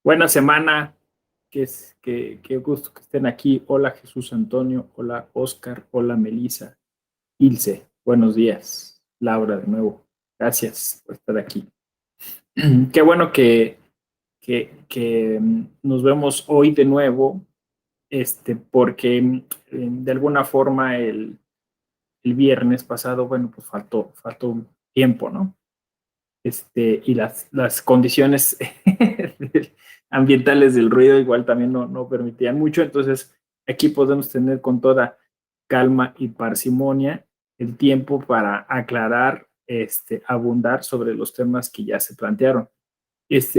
Buena semana, qué gusto que estén aquí. Hola Jesús Antonio, hola Oscar, hola Melissa, Ilse, buenos días. Laura de nuevo, gracias por estar aquí. Qué bueno que nos vemos hoy de nuevo, porque de alguna forma el viernes pasado, bueno, pues faltó un tiempo, ¿no? Y las condiciones ambientales del ruido igual también no permitían mucho, entonces aquí podemos tener con toda calma y parsimonia el tiempo para aclarar, abundar sobre los temas que ya se plantearon.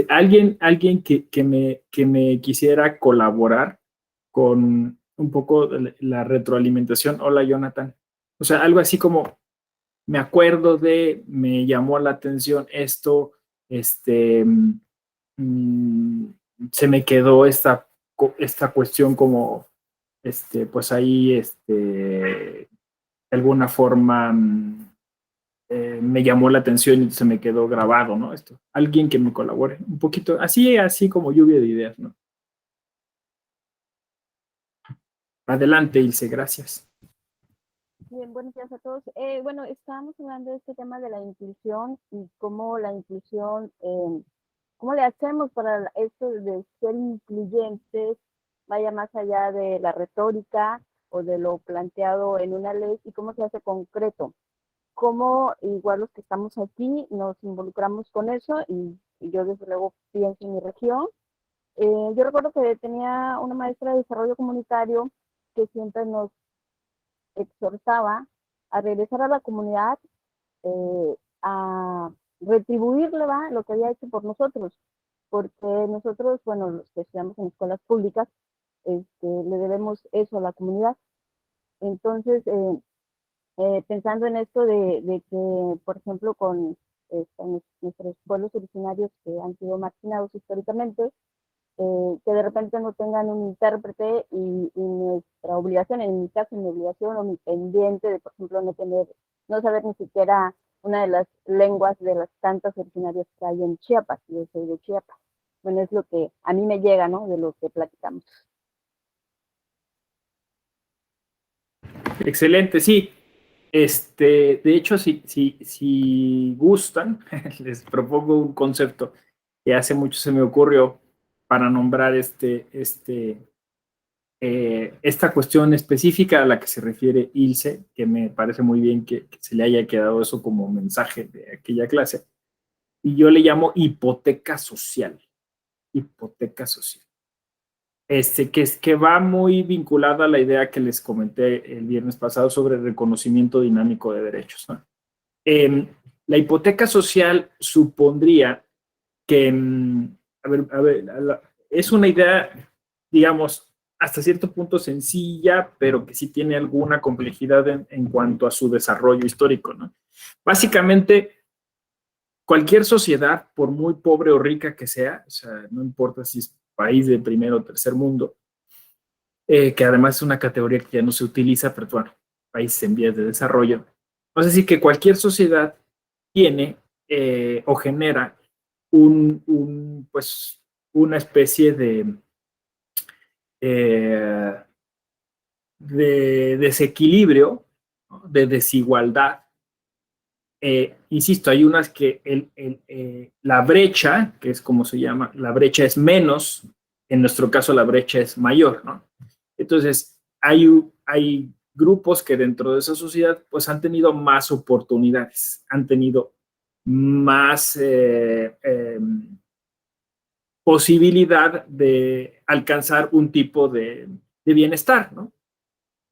Alguien que me quisiera colaborar con un poco de la retroalimentación. Hola, Jonathan. O sea, algo así como me llamó la atención esto, este, mm, se me quedó esta cuestión como, pues ahí, de alguna forma, me llamó la atención y se me quedó grabado, ¿no? Esto, alguien que me colabore un poquito, así como lluvia de ideas, ¿no? Adelante, Ilse, gracias. Bien, buenos días a todos. Bueno, estábamos hablando de este tema de la inclusión y cómo la inclusión, cómo le hacemos para esto de ser incluyentes, vaya más allá de la retórica o de lo planteado en una ley y cómo se hace concreto. Cómo igual los que estamos aquí nos involucramos con eso y yo desde luego pienso en mi región. Yo recuerdo que tenía una maestra de desarrollo comunitario que siempre nos exhortaba a regresar a la comunidad, a retribuirle ¿va? Lo que había hecho por nosotros, porque nosotros, bueno, los que estudiamos en escuelas públicas, le debemos eso a la comunidad. Entonces, pensando en esto de que, por ejemplo, con nuestros pueblos originarios que han sido marginados históricamente, que de repente no tengan un intérprete y nuestra obligación, en mi caso, mi obligación o mi pendiente de, por ejemplo, no saber ni siquiera una de las lenguas de las tantas originarias que hay en Chiapas, yo soy de Chiapas. Bueno, es lo que a mí me llega, ¿no? De lo que platicamos. Excelente, sí. De hecho, si gustan, les propongo un concepto que hace mucho se me ocurrió para nombrar esta cuestión específica a la que se refiere Ilse, que me parece muy bien que se le haya quedado eso como mensaje de aquella clase. Y yo le llamo hipoteca social. Hipoteca social. Que va muy vinculada a la idea que les comenté el viernes pasado sobre el reconocimiento dinámico de derechos, ¿no? Eh, la hipoteca social supondría que, es una idea, digamos, hasta cierto punto sencilla, pero que sí tiene alguna complejidad en cuanto a su desarrollo histórico, ¿no? Básicamente, cualquier sociedad, por muy pobre o rica que sea, o sea, no importa si es país de primer o tercer mundo, que además es una categoría que ya no se utiliza, pero bueno, países en vías de desarrollo. Es decir, que cualquier sociedad tiene o genera pues, una especie eh, de desequilibrio, ¿no? De desigualdad. Insisto, hay unas que la brecha, que es como se llama, la brecha es menos, en nuestro caso la brecha es mayor, ¿no? Entonces, hay grupos que dentro de esa sociedad pues han tenido más oportunidades, han tenido más posibilidad de alcanzar un tipo de bienestar, ¿no?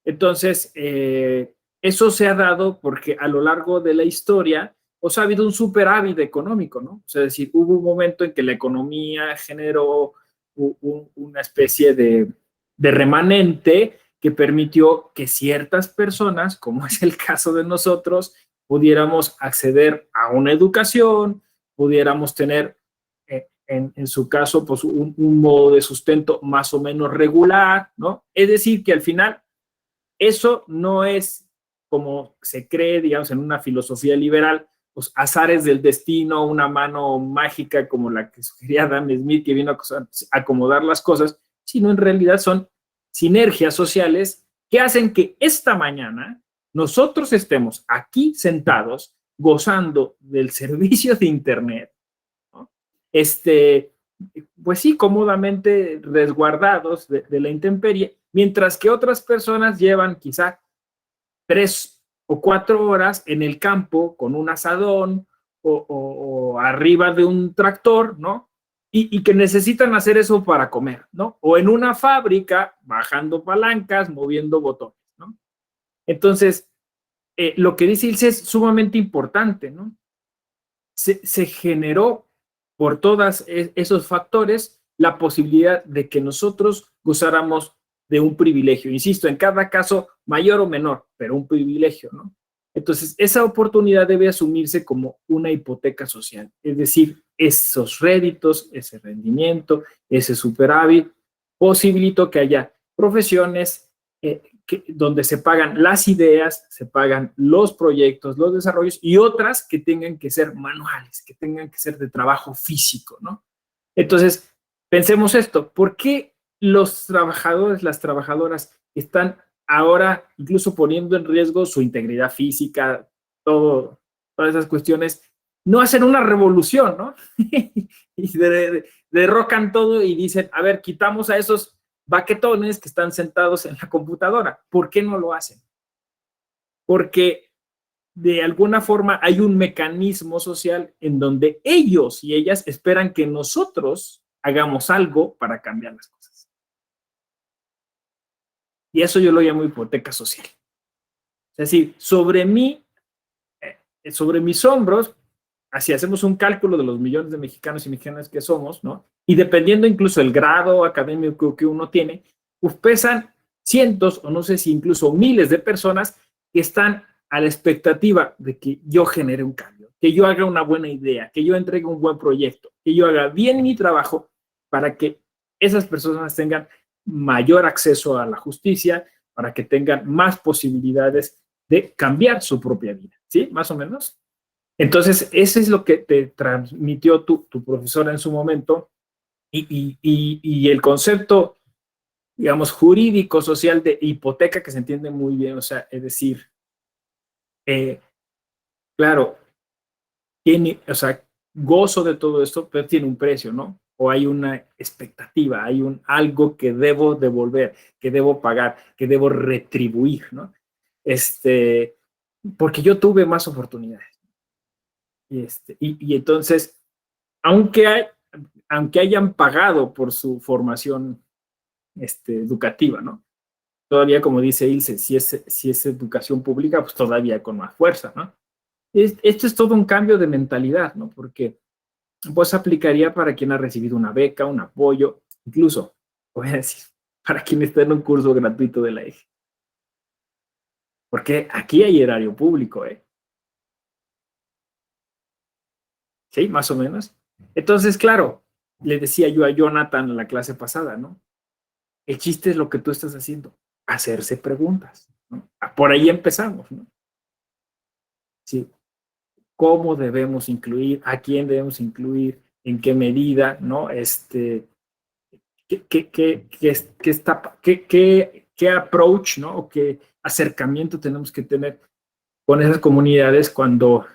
Entonces, eso se ha dado porque a lo largo de la historia, pues ha habido un superávit económico, ¿no? O sea, es decir, hubo un momento en que la economía generó una especie de remanente que permitió que ciertas personas, como es el caso de nosotros, pudiéramos acceder a una educación, pudiéramos tener, en su caso, pues un modo de sustento más o menos regular, ¿no? Es decir, que al final eso no es como se cree, digamos, en una filosofía liberal, pues, azares del destino, una mano mágica como la que sugería Adam Smith, que vino a acomodar las cosas, sino en realidad son sinergias sociales que hacen que esta mañana nosotros estemos aquí sentados gozando del servicio de Internet, ¿no? Pues sí, cómodamente resguardados de la intemperie, mientras que otras personas llevan quizá 3 o 4 horas en el campo con un asadón o arriba de un tractor, ¿no? Y que necesitan hacer eso para comer, ¿no? O en una fábrica bajando palancas, moviendo botones, ¿no? Entonces, lo que dice Ilse es sumamente importante, ¿no? Se generó por todos esos factores la posibilidad de que nosotros gozáramos de un privilegio. Insisto, en cada caso mayor o menor, pero un privilegio, ¿no? Entonces, esa oportunidad debe asumirse como una hipoteca social, es decir, esos réditos, ese rendimiento, ese superávit, posibilitó que haya profesiones donde se pagan las ideas, se pagan los proyectos, los desarrollos y otras que tengan que ser manuales, que tengan que ser de trabajo físico, ¿no? Entonces, pensemos esto, ¿por qué los trabajadores, las trabajadoras están ahora incluso poniendo en riesgo su integridad física, todas esas cuestiones? No hacen una revolución, ¿no? Y derrocan todo y dicen, a ver, quitamos a esos baquetones que están sentados en la computadora. ¿Por qué no lo hacen? Porque de alguna forma hay un mecanismo social en donde ellos y ellas esperan que nosotros hagamos algo para cambiar las cosas. Y eso yo lo llamo hipoteca social. Es decir, sobre mis hombros, así hacemos un cálculo de los millones de mexicanos y mexicanas que somos, ¿no? Y dependiendo incluso el grado académico que uno tiene, pues pesan cientos o no sé si incluso miles de personas que están a la expectativa de que yo genere un cambio, que yo haga una buena idea, que yo entregue un buen proyecto, que yo haga bien mi trabajo para que esas personas tengan mayor acceso a la justicia, para que tengan más posibilidades de cambiar su propia vida, ¿sí? Más o menos. Entonces, eso es lo que te transmitió tu profesora en su momento y el concepto, digamos, jurídico, social de hipoteca que se entiende muy bien, o sea, es decir, eh, claro, o sea, gozo de todo esto, pero tiene un precio, ¿no? O hay una expectativa, hay algo que debo devolver, que debo pagar, que debo retribuir, ¿no? Porque yo tuve más oportunidades. Y entonces, aunque, aunque hayan pagado por su formación educativa, ¿no? Todavía, como dice Ilse, si es educación pública, pues todavía con más fuerza, ¿no? Esto es todo un cambio de mentalidad, ¿no? Porque pues aplicaría para quien ha recibido una beca, un apoyo, incluso, voy a decir, para quien está en un curso gratuito de la EGE. Porque aquí hay erario público, ¿eh? Sí, más o menos. Entonces, claro, le decía yo a Jonathan en la clase pasada, ¿no? El chiste es lo que tú estás haciendo, hacerse preguntas, ¿no? Por ahí empezamos, ¿no? Sí, ¿cómo debemos incluir? ¿A quién debemos incluir? ¿En qué medida? ¿No? ¿Qué approach, ¿no? O qué acercamiento tenemos que tener con esas comunidades cuando,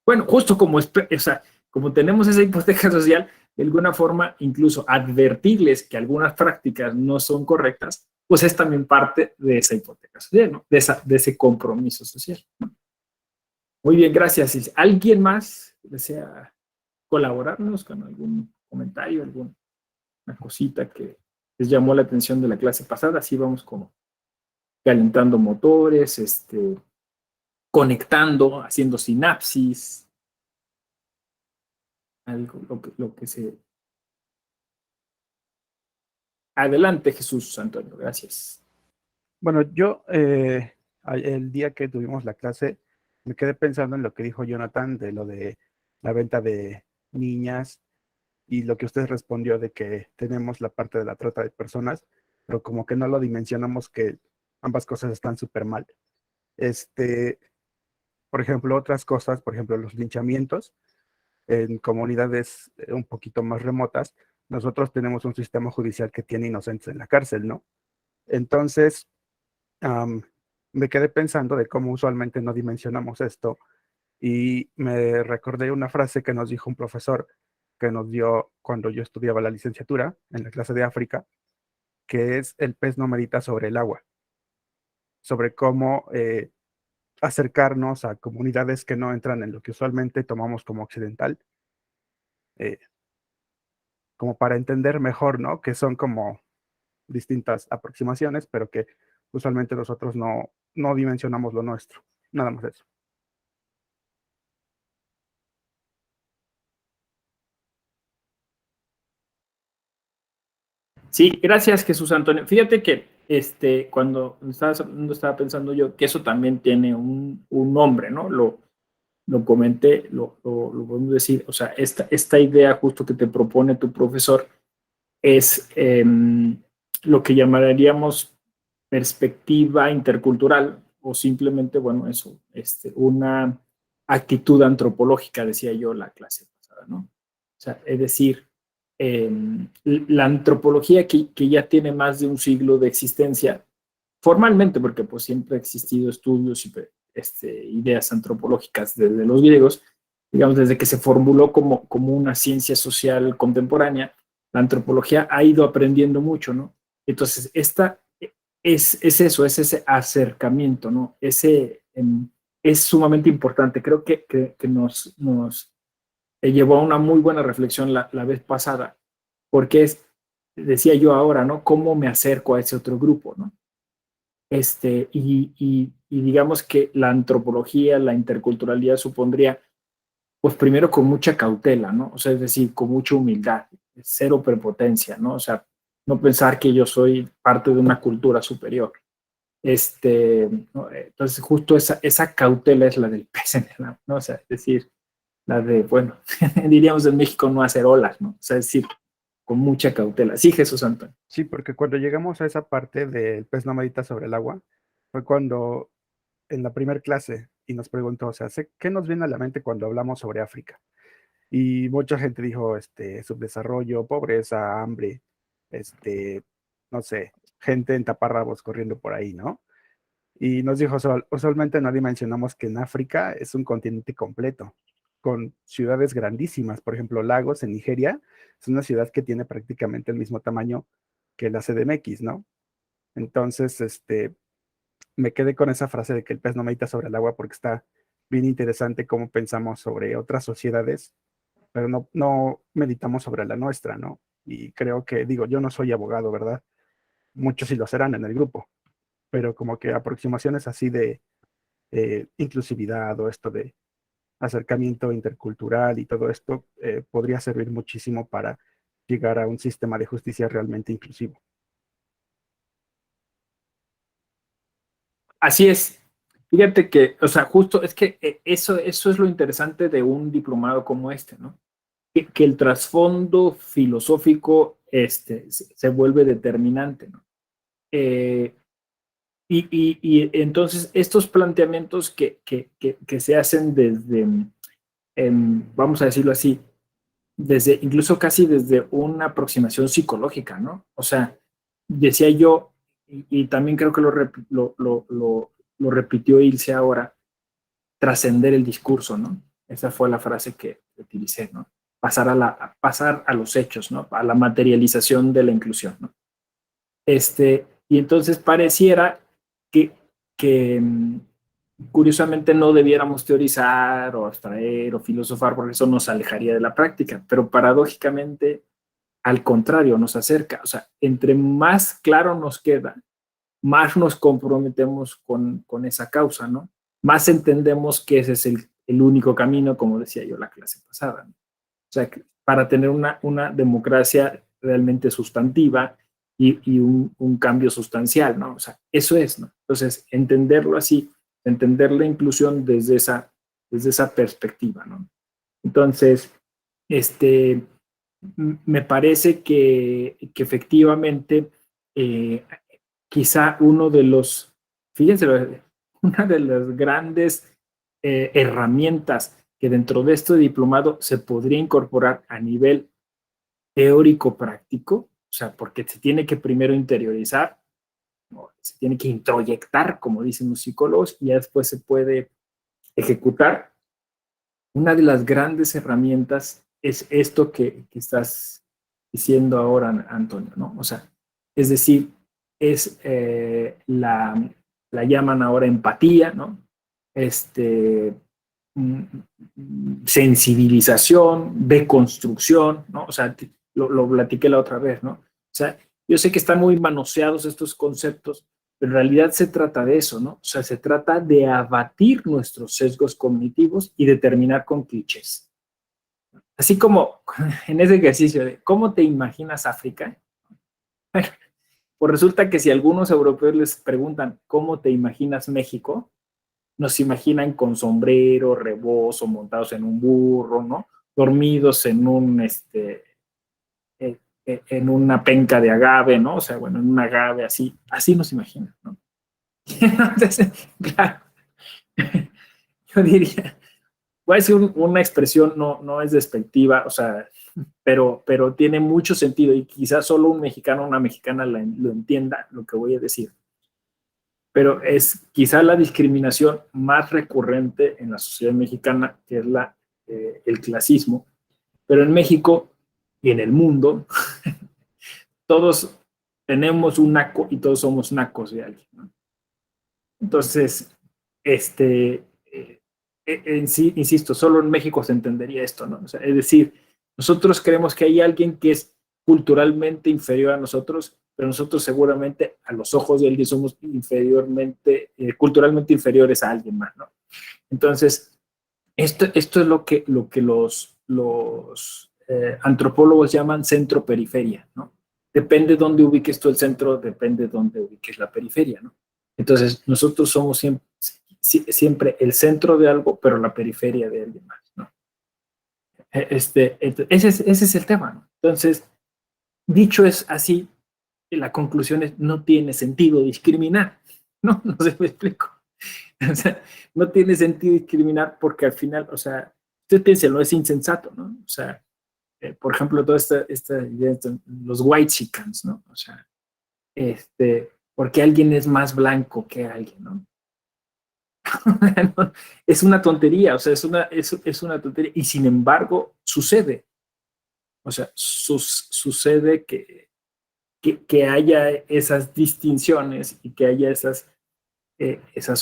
bueno, justo como, o sea, como tenemos esa hipoteca social, de alguna forma incluso advertirles que algunas prácticas no son correctas, pues es también parte de esa hipoteca social, ¿no? De ese compromiso social, ¿no? Muy bien, gracias. ¿Alguien más desea colaborarnos con algún comentario, alguna cosita que les llamó la atención de la clase pasada? Así vamos como calentando motores, conectando, haciendo sinapsis, algo, lo que se... Adelante, Jesús Antonio, gracias. Bueno, yo el día que tuvimos la clase me quedé pensando en lo que dijo Jonathan de lo de la venta de niñas y lo que usted respondió de que tenemos la parte de la trata de personas, pero como que no lo dimensionamos que ambas cosas están súper mal. por ejemplo, otras cosas, por ejemplo, los linchamientos en comunidades un poquito más remotas, nosotros tenemos un sistema judicial que tiene inocentes en la cárcel, ¿no? Entonces, me quedé pensando de cómo usualmente no dimensionamos esto y me recordé una frase que nos dijo un profesor que nos dio cuando yo estudiaba la licenciatura en la clase de África, que es el pez no medita sobre el agua, sobre cómo acercarnos a comunidades que no entran en lo que usualmente tomamos como occidental, eh, como para entender mejor, ¿no? Que son como distintas aproximaciones, pero que usualmente nosotros no dimensionamos lo nuestro. Nada más eso. Sí, gracias Jesús Antonio. Fíjate que cuando estabas hablando, estaba pensando yo que eso también tiene un nombre, ¿no? Lo comenté, lo podemos decir, o sea, esta idea justo que te propone tu profesor es lo que llamaríamos perspectiva intercultural o simplemente, bueno, eso, una actitud antropológica, decía yo la clase pasada, ¿no? O sea, es decir, la antropología que ya tiene más de un siglo de existencia, formalmente, porque pues siempre ha existido estudios y ideas antropológicas desde los griegos, digamos, desde que se formuló como una ciencia social contemporánea, la antropología ha ido aprendiendo mucho, ¿no? Entonces, esta es eso, es ese acercamiento, ¿no? Es sumamente importante. Creo que nos llevó a una muy buena reflexión la vez pasada, porque decía yo ahora, ¿no? ¿Cómo me acerco a ese otro grupo, ¿no? Y digamos que la antropología, la interculturalidad supondría, pues primero con mucha cautela, ¿no? O sea, es decir, con mucha humildad, cero prepotencia, ¿no? O sea, no pensar que yo soy parte de una cultura superior. ¿No? Entonces, justo esa cautela es la del pez en el agua, ¿no? O sea, es decir, la de, bueno, diríamos en México no hacer olas, ¿no? O sea, es decir, con mucha cautela. Sí, Jesús Antonio. Sí, porque cuando llegamos a esa parte del pez no medita sobre el agua, fue cuando en la primera clase y nos preguntó, o sea, ¿qué nos viene a la mente cuando hablamos sobre África? Y mucha gente dijo, subdesarrollo, pobreza, hambre, no sé, gente en taparrabos corriendo por ahí, ¿no? Y nos dijo, usualmente no dimensionamos que en África es un continente completo, con ciudades grandísimas. Por ejemplo, Lagos en Nigeria es una ciudad que tiene prácticamente el mismo tamaño que la CDMX, ¿no? Entonces, me quedé con esa frase de que el pez no medita sobre el agua porque está bien interesante cómo pensamos sobre otras sociedades, pero no meditamos sobre la nuestra, ¿no? Y creo que, digo, yo no soy abogado, ¿verdad? Muchos sí lo serán en el grupo, pero como que aproximaciones así de inclusividad o esto de acercamiento intercultural y todo esto podría servir muchísimo para llegar a un sistema de justicia realmente inclusivo. Así es. Fíjate que, o sea, justo es que eso es lo interesante de un diplomado como este, ¿no? Que el trasfondo filosófico se vuelve determinante, ¿no? Eh, y entonces estos planteamientos que se hacen desde, vamos a decirlo así, desde incluso casi desde una aproximación psicológica, ¿no? O sea, decía yo, y también creo que lo repitió Ilse ahora, trascender el discurso, ¿no? Esa fue la frase que utilicé, ¿no? Pasar a los hechos, ¿no? A la materialización de la inclusión, ¿no? Y entonces pareciera que, que curiosamente no debiéramos teorizar o abstraer o filosofar porque eso nos alejaría de la práctica, pero paradójicamente al contrario, nos acerca. O sea, entre más claro nos queda, más nos comprometemos con esa causa, ¿no? Más entendemos que ese es el único camino, como decía yo la clase pasada, ¿no? O sea, para tener una democracia realmente sustantiva y un cambio sustancial, ¿no? O sea, eso es, ¿no? Entonces, entenderlo así, entender la inclusión desde esa perspectiva, ¿no? Entonces, me parece que efectivamente quizá uno de los, fíjense, una de las grandes herramientas que dentro de este diplomado se podría incorporar a nivel teórico-práctico, o sea, porque se tiene que primero interiorizar, ¿no? Se tiene que introyectar, como dicen los psicólogos, y ya después se puede ejecutar. Una de las grandes herramientas es esto que estás diciendo ahora, Antonio, ¿no? O sea, es decir, es la llaman ahora empatía, ¿no? Sensibilización, deconstrucción, ¿no? O sea, lo platiqué la otra vez, ¿no? O sea, yo sé que están muy manoseados estos conceptos, pero en realidad se trata de eso, ¿no? O sea, se trata de abatir nuestros sesgos cognitivos y de terminar con clichés. Así como en ese ejercicio de ¿cómo te imaginas África? Bueno, pues resulta que si algunos europeos les preguntan ¿cómo te imaginas México? Nos imaginan con sombrero, rebozo, montados en un burro, ¿no? Dormidos en en una penca de agave, ¿no? O sea, bueno, en un agave así nos imaginan, ¿no? Entonces, claro, yo diría, voy a decir una expresión, no es despectiva, o sea, pero tiene mucho sentido y quizás solo un mexicano o una mexicana lo entienda lo que voy a decir. Pero es quizá la discriminación más recurrente en la sociedad mexicana, que es el clasismo. Pero en México y en el mundo, todos tenemos un naco y todos somos nacos de alguien, ¿no? Entonces, en sí, insisto, solo en México se entendería esto, ¿no? O sea, es decir, nosotros creemos que hay alguien que es culturalmente inferior a nosotros, pero nosotros seguramente a los ojos de alguien somos culturalmente inferiores a alguien más, ¿no? Entonces, esto es lo que los antropólogos llaman centro-periferia, ¿no? Depende de dónde ubiques tú el centro, depende de dónde ubiques la periferia, ¿no? Entonces, nosotros somos siempre el centro de algo, pero la periferia de alguien más, ¿no? Ese es el tema, ¿no? Entonces, dicho es así, la conclusión es, no tiene sentido discriminar, ¿no? No sé si me explico. O sea, no tiene sentido discriminar porque al final, o sea, usted piénselo, es insensato, ¿no? O sea, por ejemplo, toda esta idea, los white chickens, ¿no? O sea, porque alguien es más blanco que alguien, ¿no? Es una tontería, o sea, es una tontería, y sin embargo, sucede. O sea, sucede que haya esas distinciones y que haya esas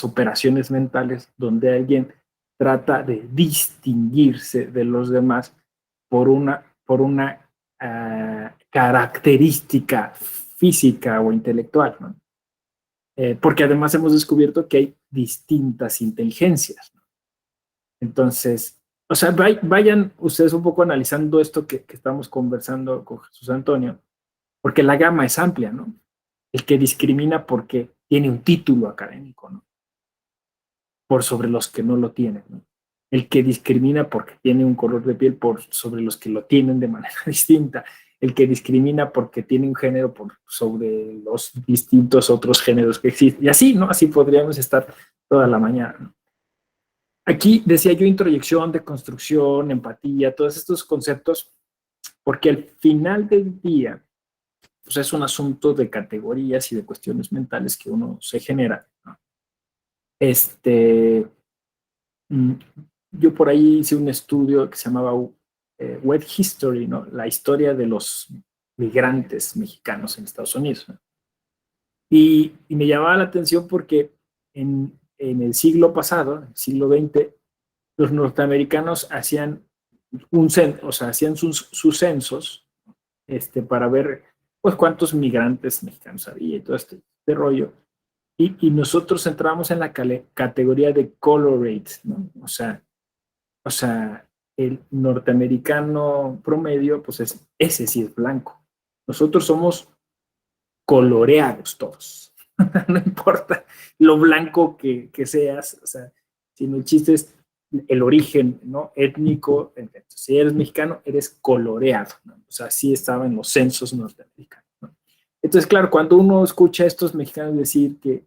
operaciones mentales donde alguien trata de distinguirse de los demás por una característica física o intelectual, ¿no? Porque además hemos descubierto que hay distintas inteligencias, ¿no? Entonces, o sea, vayan ustedes un poco analizando esto que estamos conversando con Jesús Antonio, porque la gama es amplia, ¿no? El que discrimina porque tiene un título académico, ¿no? Por sobre los que no lo tienen, ¿no? El que discrimina porque tiene un color de piel por sobre los que lo tienen de manera distinta. El que discrimina porque tiene un género por sobre los distintos otros géneros que existen. Y así, ¿no? Así podríamos estar toda la mañana, ¿no? Aquí decía yo introyección, deconstrucción, empatía, todos estos conceptos, porque al final del día, pues es un asunto de categorías y de cuestiones mentales que uno se genera, ¿no? Mm, Yo por ahí hice un estudio que se llamaba Web History, ¿no? La historia de los migrantes mexicanos en Estados Unidos, ¿no? Y me llamaba la atención porque en el siglo pasado, el siglo XX, los norteamericanos hacían o sea, hacían sus censos para ver pues cuántos migrantes mexicanos había y todo este rollo. Y nosotros entramos en la categoría de colorate, ¿no? O sea, el norteamericano promedio, pues ese sí es blanco. Nosotros somos coloreados todos. No importa lo blanco que seas, o sea, sino el chiste es el origen, ¿no? Étnico. Entonces, si eres mexicano, eres coloreado, ¿no? O sea, así estaba en los censos norteamericanos, ¿no? Entonces, claro, cuando uno escucha a estos mexicanos decir que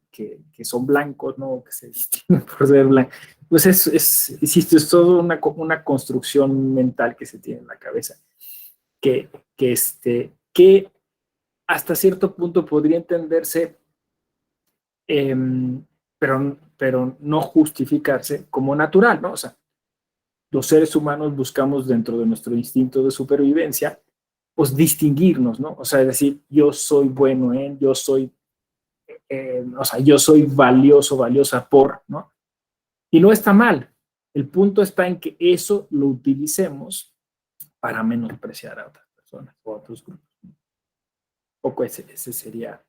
son blancos, ¿no? Que se distinguen por ser blancos, pues insisto, es todo una construcción mental que se tiene en la cabeza, que hasta cierto punto podría entenderse, pero no justificarse como natural, ¿no? O sea, los seres humanos buscamos dentro de nuestro instinto de supervivencia, pues distinguirnos, ¿no? O sea, decir, yo soy bueno en, o sea, yo soy valioso, valiosa por, ¿no? Y no está mal. El punto está en que eso lo utilicemos para menospreciar a otras personas o a otros grupos. Un poco ese sería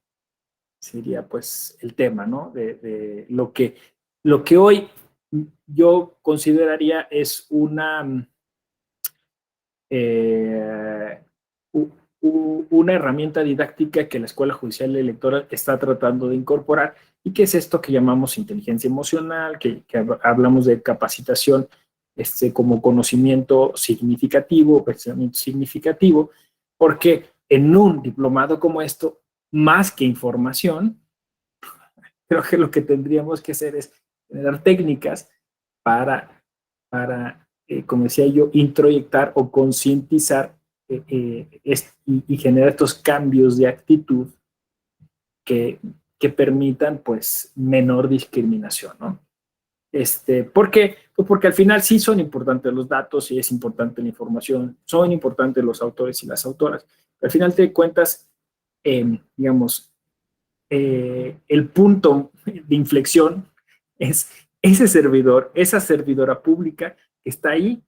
pues el tema, ¿no? De lo que hoy yo consideraría es eh, una herramienta didáctica que la Escuela Judicial Electoral está tratando de incorporar, y que es esto que llamamos inteligencia emocional, que hablamos de capacitación como conocimiento significativo, pensamiento significativo, porque en un diplomado como esto, más que información, creo que lo que tendríamos que hacer es generar técnicas para como decía yo, introyectar o concientizar y generar estos cambios de actitud que, que permitan pues menor discriminación, ¿no? ¿Por qué? Pues porque al final sí son importantes los datos y es importante la información, son importantes los autores y las autoras. Pero al final te cuentas, digamos, el punto de inflexión es ese servidor, esa servidora pública que está ahí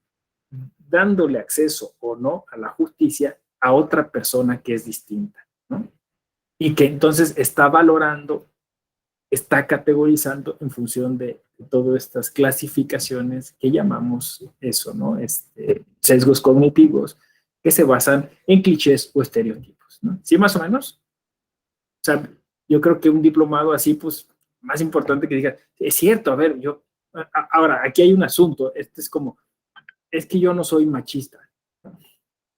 dándole acceso o no a la justicia a otra persona que es distinta, ¿no? Y que entonces está valorando, está categorizando en función de todas estas clasificaciones que llamamos eso, ¿no? Sesgos cognitivos que se basan en clichés o estereotipos, ¿no? ¿Sí, más o menos? O sea, yo creo que un diplomado así, pues, más importante que diga, es cierto, a ver, ahora, aquí hay un asunto, es como, es que yo no soy machista.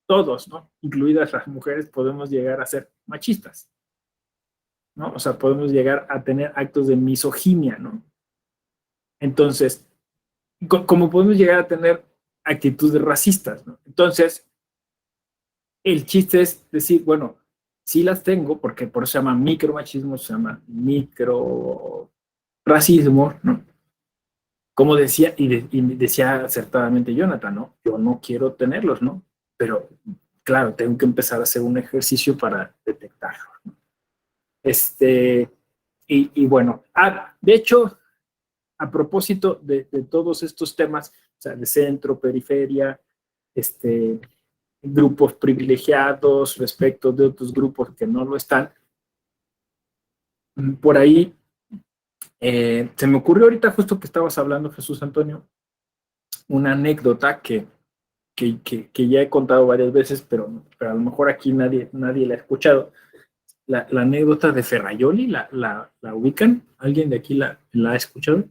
Todos, ¿no? Incluidas las mujeres, podemos llegar a ser machistas, ¿no? O sea, podemos llegar a tener actos de misoginia, ¿no? Entonces, como podemos llegar a tener actitudes racistas, ¿no? Entonces, el chiste es decir, bueno, sí las tengo, porque por eso se llama micromachismo, se llama micro racismo, ¿no? Como decía, y decía acertadamente Jonathan, ¿no? Yo no quiero tenerlos, ¿no? Pero, claro, tengo que empezar a hacer un ejercicio para detectarlo, ¿no? Y bueno, de hecho, a propósito de todos estos temas, o sea, de centro, periferia, grupos privilegiados respecto de otros grupos que no lo están, por ahí se me ocurrió ahorita justo que estabas hablando, Jesús Antonio, una anécdota que ya he contado varias veces, pero a lo mejor aquí nadie la ha escuchado. La anécdota de Ferraioli, ¿la ubican? ¿Alguien de aquí la ha escuchado?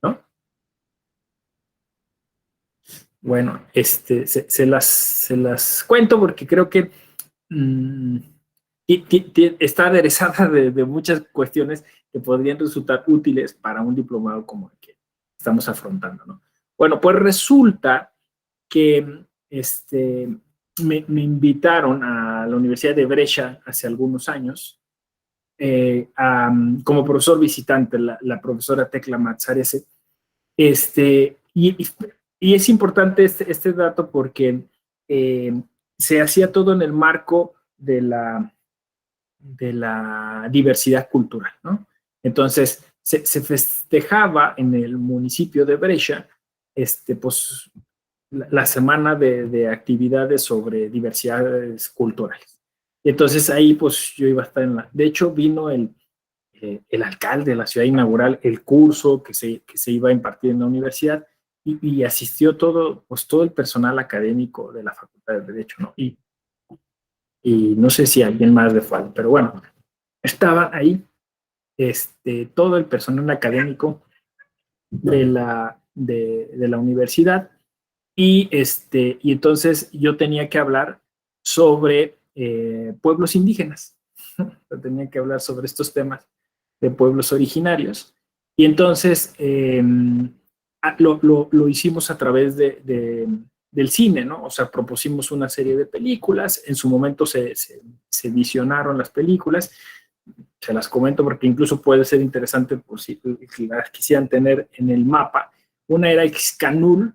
¿No? Bueno, se las cuento porque creo que está aderezada de muchas cuestiones que podrían resultar útiles para un diplomado como el que estamos afrontando, ¿no? Bueno, pues resulta que me invitaron a la Universidad de Brescia hace algunos años como profesor visitante, la profesora Tecla Mazzarese. Y es importante este dato porque se hacía todo en el marco de la diversidad cultural, ¿no? Entonces, se festejaba en el municipio de Brescia, pues, la semana de actividades sobre diversidades culturales. Entonces, ahí, pues, yo iba a estar de hecho, vino el alcalde de la ciudad a inaugurar el curso que se iba a impartir en la universidad, y asistió pues, todo el personal académico de la Facultad de Derecho, ¿no? Y no sé si alguien más le falta, pero bueno, estaba ahí todo el personal académico de la universidad, y entonces yo tenía que hablar sobre pueblos indígenas. Tenía que hablar sobre estos temas de pueblos originarios. Y entonces lo hicimos a través del cine, ¿no? O sea, propusimos una serie de películas, en su momento se visionaron las películas, se las comento porque incluso puede ser interesante por si las quisieran tener en el mapa. Una era Xcanul,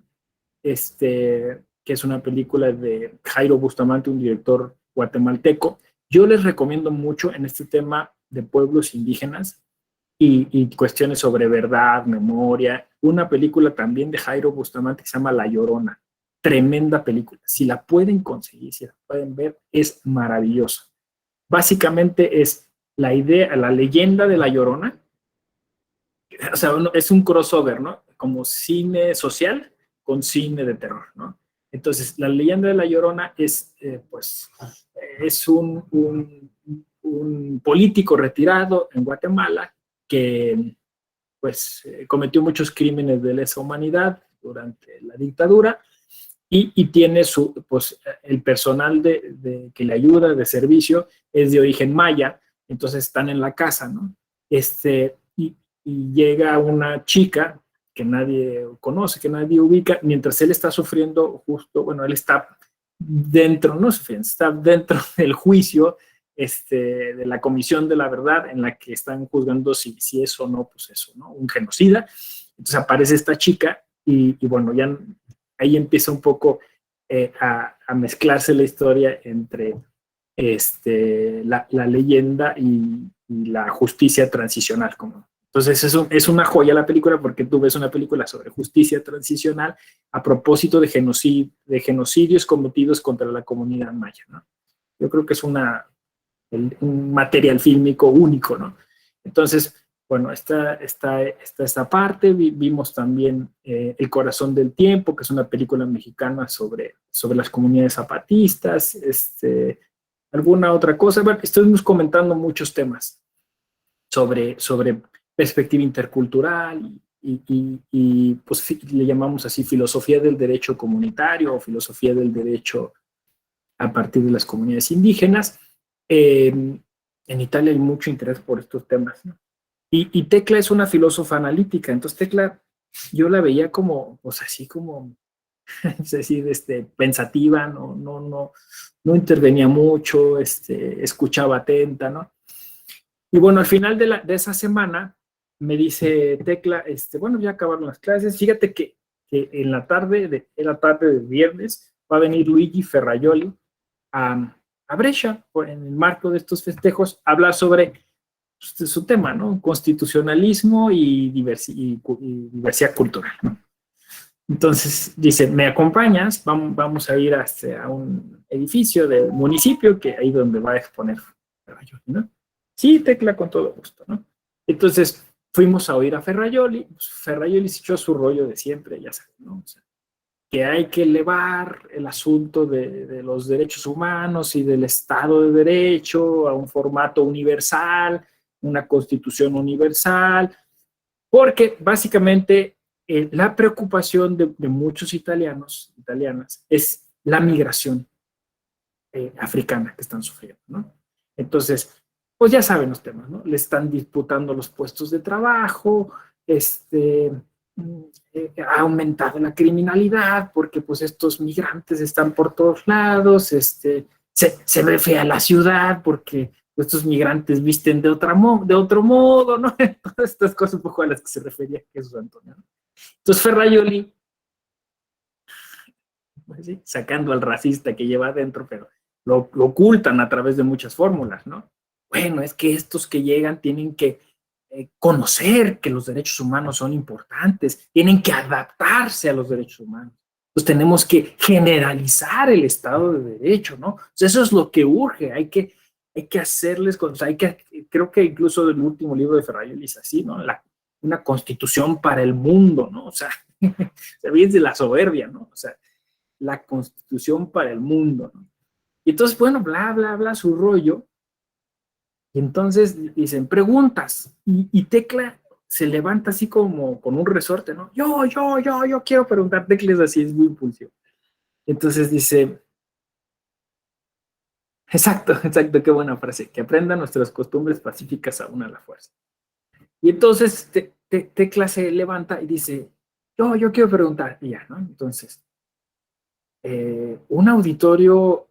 que es una película de Jairo Bustamante, un director guatemalteco. Yo les recomiendo mucho en este tema de pueblos indígenas y cuestiones sobre verdad, memoria. Una película también de Jairo Bustamante que se llama La Llorona. Tremenda película. Si la pueden conseguir, si la pueden ver, es maravillosa. Básicamente es la idea, la leyenda de La Llorona. O sea, es un crossover, ¿no? Como cine social con cine de terror, ¿no? Entonces, la leyenda de La Llorona es, pues, es un político retirado en Guatemala que, pues, cometió muchos crímenes de lesa humanidad durante la dictadura y tiene pues, el personal que le ayuda, de servicio, es de origen maya, entonces están en la casa, ¿no? Y llega una chica que nadie conoce, que nadie ubica, mientras él está sufriendo justo, bueno, él está dentro, no sufriendo, está dentro del juicio de la Comisión de la Verdad en la que están juzgando si es o no, pues eso, ¿no? Un genocida. Entonces aparece esta chica y bueno, ya ahí empieza un poco a mezclarse la historia entre la leyenda y la justicia transicional. Entonces es una joya la película porque tú ves una película sobre justicia transicional a propósito de genocidios cometidos contra la comunidad maya, ¿no? Yo creo que es un material fílmico único, ¿no? Entonces, bueno, está esta parte. Vimos también El Corazón del Tiempo, que es una película mexicana sobre las comunidades zapatistas, alguna otra cosa. Bueno, estuvimos comentando muchos temas sobre perspectiva intercultural y pues le llamamos así filosofía del derecho comunitario o filosofía del derecho a partir de las comunidades indígenas. En Italia hay mucho interés por estos temas, ¿no? Y Tecla es una filósofa analítica, entonces Tecla yo la veía como, pues así como, es decir, pensativa, no intervenía mucho, escuchaba atenta, ¿no? Y bueno, al final de esa semana me dice Tecla, bueno, ya acabaron las clases, fíjate que en la tarde de viernes va a venir Luigi Ferrajoli a Brescia, en el marco de estos festejos, a hablar sobre su tema, ¿no? Constitucionalismo y diversidad cultural, ¿no? Entonces dice, ¿me acompañas? Vamos a ir a un edificio del municipio, que ahí donde va a exponer Ferrajoli, ¿no? Sí, Tecla, con todo gusto, ¿no? Entonces fuimos a oír a Ferrajoli. Pues Ferrajoli se echó su rollo de siempre, ya sabes, ¿no? O sea, que hay que elevar el asunto de los derechos humanos y del Estado de Derecho a un formato universal, una constitución universal, porque básicamente la preocupación de muchos italianas es la migración africana que están sufriendo, ¿no? Entonces, pues ya saben los temas, ¿no? Le están disputando los puestos de trabajo, ha aumentado la criminalidad porque pues estos migrantes están por todos lados, se ve fea la ciudad porque estos migrantes visten de otro modo, ¿no? Todas estas cosas un poco a las que se refería Jesús Antonio, ¿no? Entonces Ferrajoli, pues, ¿sí? Sacando al racista que lleva adentro, pero lo ocultan a través de muchas fórmulas, ¿no? Bueno, es que estos que llegan tienen que conocer que los derechos humanos son importantes, tienen que adaptarse a los derechos humanos. Pues tenemos que generalizar el Estado de Derecho, ¿no? O sea, eso es lo que urge, hay que hacerles, o sea, creo que incluso el último libro de Ferrajoli es así, ¿no? Una constitución para el mundo, ¿no? O sea, se viene de la soberbia, ¿no? O sea, la constitución para el mundo, ¿no? Y entonces, bueno, bla, bla, bla, su rollo. Y entonces dicen preguntas y Tecla se levanta así como con un resorte, ¿no? Yo quiero preguntar. Tecla es así, es muy impulsivo. Entonces dice, exacto, qué buena frase, que aprendan nuestras costumbres pacíficas aún a la fuerza. Y entonces Tecla se levanta y dice, yo quiero preguntar, y ya, ¿no? Entonces, un auditorio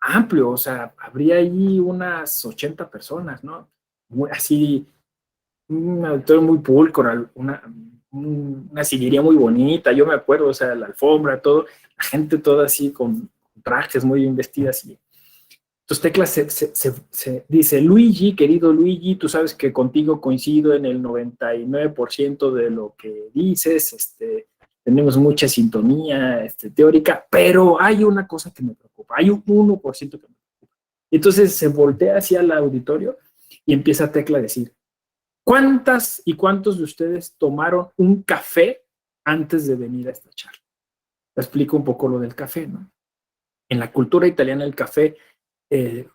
amplio, o sea, habría ahí unas 80 personas, ¿no? Así, un auditorio muy pulcro, una sillería muy bonita, yo me acuerdo, o sea, la alfombra, todo, la gente toda así con trajes muy bien vestidas. Y entonces Tecla se dice, Luigi, querido Luigi, tú sabes que contigo coincido en el 99% de lo que dices, tenemos mucha sintonía teórica, pero hay una cosa que me preocupa, hay un 1% que me preocupa. Entonces se voltea hacia el auditorio y empieza Tecla a decir, ¿cuántas y cuántos de ustedes tomaron un café antes de venir a esta charla? Te explico un poco lo del café, ¿no? En la cultura italiana el café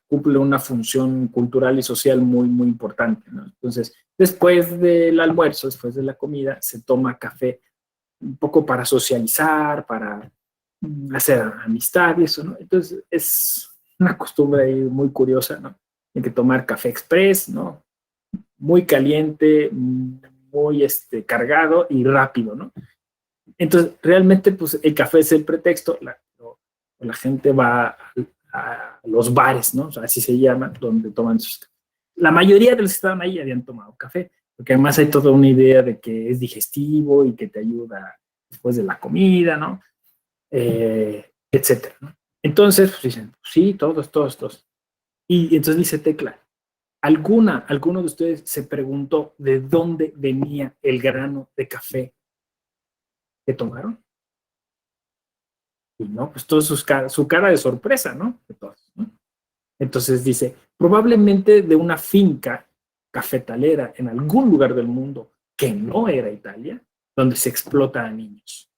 cumple una función cultural y social muy, muy importante, ¿no? Entonces, después del almuerzo, después de la comida, se toma café un poco para socializar, para hacer amistad y eso, ¿no? Entonces, es una costumbre ahí muy curiosa, ¿no? Hay que tomar café express, ¿no? Muy caliente, muy cargado y rápido, ¿no? Entonces, realmente, pues el café es el pretexto, la gente va a los bares, ¿no? O sea, así se llaman, donde toman sus cafés. La mayoría de los que estaban ahí habían tomado café, porque además hay toda una idea de que es digestivo y que te ayuda después de la comida, ¿no? Etcétera, ¿no? Entonces, pues dicen, sí, todos. Y entonces dice Tecla, ¿alguno de ustedes se preguntó de dónde venía el grano de café que tomaron? Y no, pues todos su cara de sorpresa, ¿no? De todos, ¿no? Entonces dice, probablemente de una finca cafetalera en algún lugar del mundo que no era Italia, donde se explota a niños.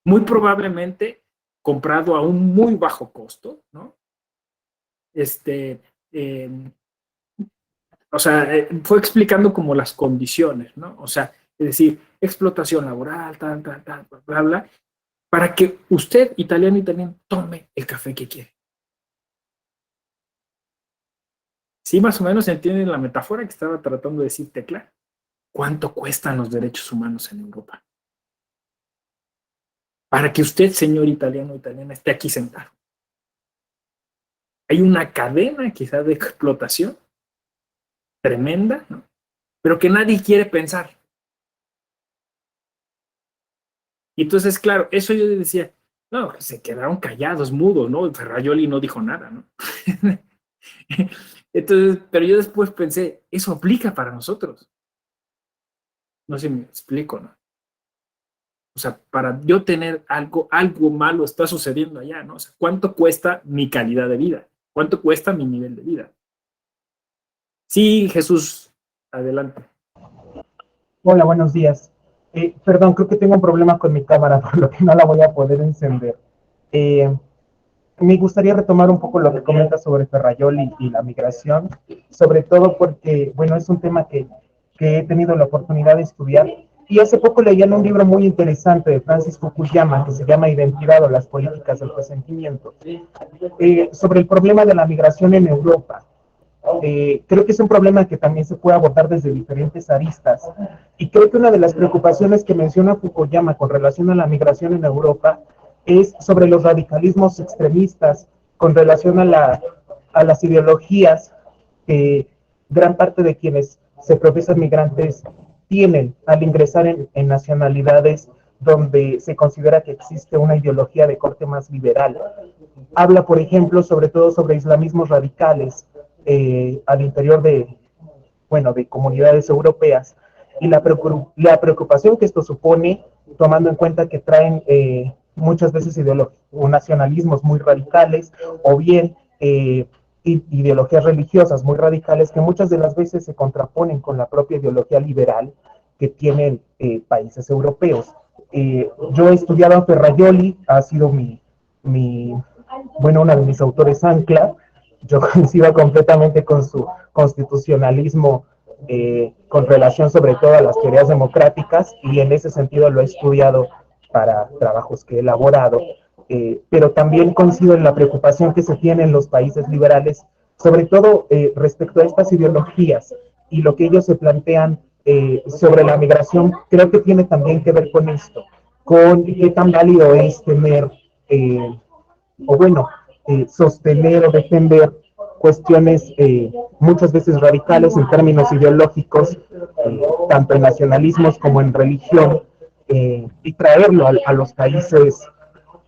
Muy probablemente comprado a un muy bajo costo, ¿no? O sea, fue explicando como las condiciones, ¿no? O sea, es decir, explotación laboral, tal, bla, bla, para que usted, italiano y también, tome el café que quiere. Sí, más o menos entienden la metáfora que estaba tratando de decir Tecla. ¿Cuánto cuestan los derechos humanos en Europa? Para que usted, señor italiano o italiana, esté aquí sentado. Hay una cadena quizá de explotación tremenda, ¿no? Pero que nadie quiere pensar. Y entonces, claro, eso yo decía, no, se quedaron callados, mudos, ¿no? Ferrajoli no dijo nada, ¿no? Entonces, pero yo después pensé, eso aplica para nosotros. No sé si me explico, ¿no? O sea, para yo tener algo malo está sucediendo allá, ¿no? O sea, ¿cuánto cuesta mi calidad de vida? ¿Cuánto cuesta mi nivel de vida? Sí, Jesús, adelante. Hola, buenos días. Perdón, creo que tengo un problema con mi cámara, por lo que no la voy a poder encender. Me gustaría retomar un poco lo que comentas sobre Ferrajoli y la migración, sobre todo porque, bueno, es un tema que he tenido la oportunidad de estudiar. Y hace poco leí en un libro muy interesante de Francis Fukuyama, que se llama Identidad o las políticas del resentimiento, sobre el problema de la migración en Europa. Creo que es un problema que también se puede abordar desde diferentes aristas. Y creo que una de las preocupaciones que menciona Fukuyama con relación a la migración en Europa es sobre los radicalismos extremistas, con relación a las ideologías que gran parte de quienes se profesan migrantes tienen al ingresar en nacionalidades donde se considera que existe una ideología de corte más liberal. Habla, por ejemplo, sobre todo sobre islamismos radicales al interior de comunidades europeas y la preocupación que esto supone, tomando en cuenta que traen muchas veces o nacionalismos muy radicales o bien ideologías religiosas muy radicales que muchas de las veces se contraponen con la propia ideología liberal que tienen países europeos. Yo he estudiado a Ferrajoli, ha sido una de mis autores ancla. Yo coincido completamente con su constitucionalismo con relación sobre todo a las teorías democráticas y en ese sentido lo he estudiado para trabajos que he elaborado, pero también coincido en la preocupación que se tiene en los países liberales, sobre todo respecto a estas ideologías y lo que ellos se plantean sobre la migración, creo que tiene también que ver con esto, con qué tan válido es tener, o bueno, sostener o defender cuestiones muchas veces radicales en términos ideológicos, tanto en nacionalismos como en religión, y traerlo a los países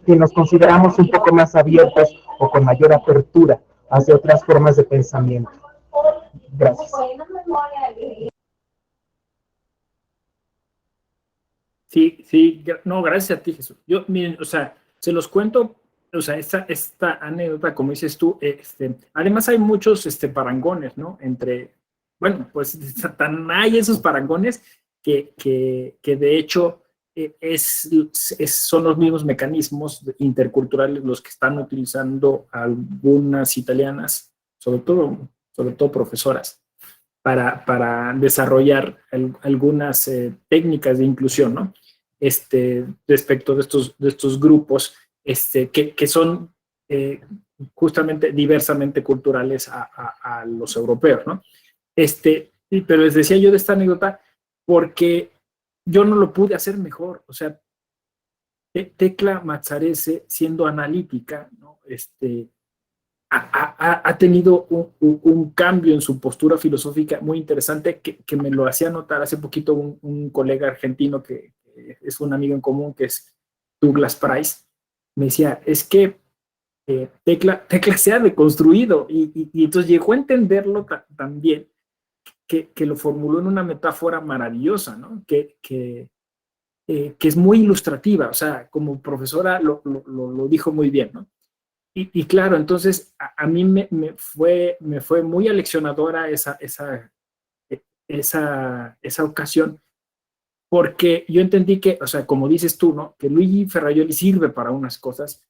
que nos consideramos un poco más abiertos o con mayor apertura hacia otras formas de pensamiento. Gracias. Sí, sí, no, gracias a ti, Jesús. Yo, miren, o sea, se los cuento, o sea, esta anécdota, como dices tú, además hay muchos parangones, ¿no? Entre, bueno, pues tan hay esos parangones que de hecho son los mismos mecanismos interculturales los que están utilizando algunas italianas, sobre todo profesoras, para desarrollar algunas técnicas de inclusión, ¿no? Respecto de estos grupos que son justamente diversamente culturales a los europeos, ¿no? Pero les decía yo de esta anécdota porque yo no lo pude hacer mejor, o sea, Tecla Mazzarese, siendo analítica, ¿no? Ha tenido un cambio en su postura filosófica muy interesante que me lo hacía notar hace poquito un colega argentino que es un amigo en común, que es Douglas Price. Me decía, es que Tecla se ha deconstruido y entonces llegó a entenderlo también, que lo formuló en una metáfora maravillosa, ¿no? Que es muy ilustrativa, o sea, como profesora lo dijo muy bien, ¿no? Y claro, entonces a mí me fue muy aleccionadora esa ocasión, porque yo entendí que, o sea, como dices tú, ¿no? Que Luigi Ferrajoli sirve para unas cosas,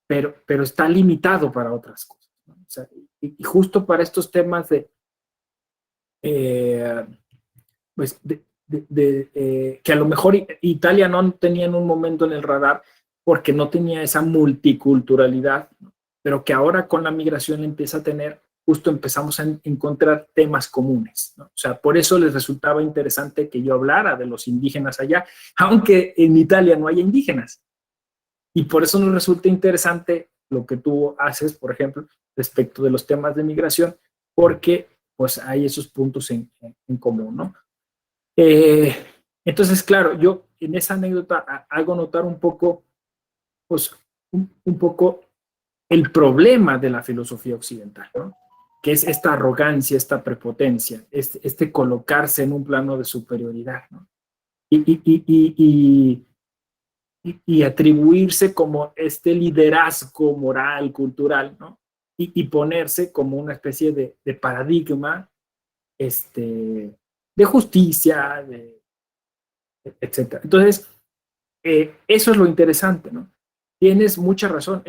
pero está limitado para otras cosas, ¿no? O sea, y justo para estos temas eh, pues que a lo mejor Italia no tenía en un momento en el radar porque no tenía esa multiculturalidad, ¿no? Pero que ahora con la migración empieza a tener, justo empezamos a encontrar temas comunes, ¿no? O sea, por eso les resultaba interesante que yo hablara de los indígenas allá, aunque en Italia no haya indígenas. Y por eso nos resulta interesante lo que tú haces, por ejemplo, respecto de los temas de migración, porque pues hay esos puntos en común, ¿no? Entonces, claro, yo en esa anécdota hago notar un poco, pues, un poco el problema de la filosofía occidental, ¿no? Que es esta arrogancia, esta prepotencia, colocarse en un plano de superioridad, ¿no? Y atribuirse como este liderazgo moral, cultural, ¿no? Y ponerse como una especie de paradigma de justicia, etcétera. Entonces, eso es lo interesante, ¿no? Tienes mucha razón.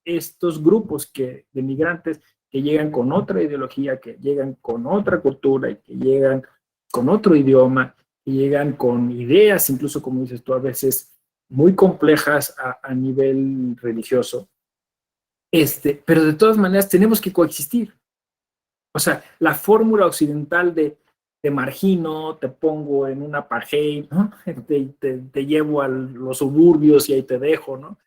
Estos grupos de migrantes que llegan con otra ideología, que llegan con otra cultura y que llegan con otro idioma, que llegan con ideas, incluso como dices tú, a veces muy complejas a nivel religioso. Pero de todas maneras tenemos que coexistir. O sea, la fórmula occidental te margino, te pongo en un apartheid, ¿no? Te llevo a los suburbios y ahí te dejo, ¿no?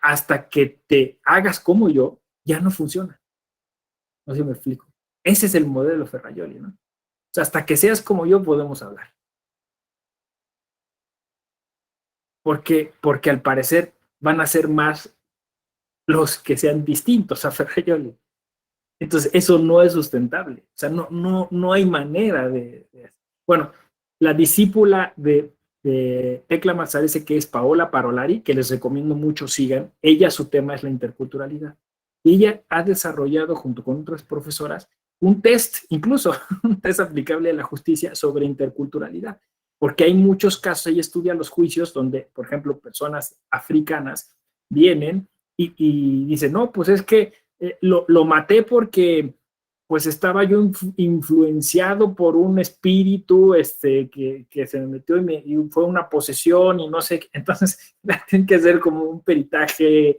Hasta que te hagas como yo, ya no funciona. No sé si me explico. Ese es el modelo Ferrajoli, ¿no? O sea, hasta que seas como yo podemos hablar. Porque al parecer van a ser más los que sean distintos a Ferrajoli. Entonces, eso no es sustentable. O sea, no hay manera de. Bueno, la discípula de Tecla Mazzarese, que es Paola Parolari, que les recomiendo mucho sigan, ella su tema es la interculturalidad. Y ella ha desarrollado, junto con otras profesoras, un test, incluso un test aplicable a la justicia sobre interculturalidad. Porque hay muchos casos, ella estudia los juicios donde, por ejemplo, personas africanas vienen y dicen, no, pues es que lo maté porque pues estaba yo influenciado por un espíritu que se me metió y fue una posesión y no sé, entonces tienen que hacer como un peritaje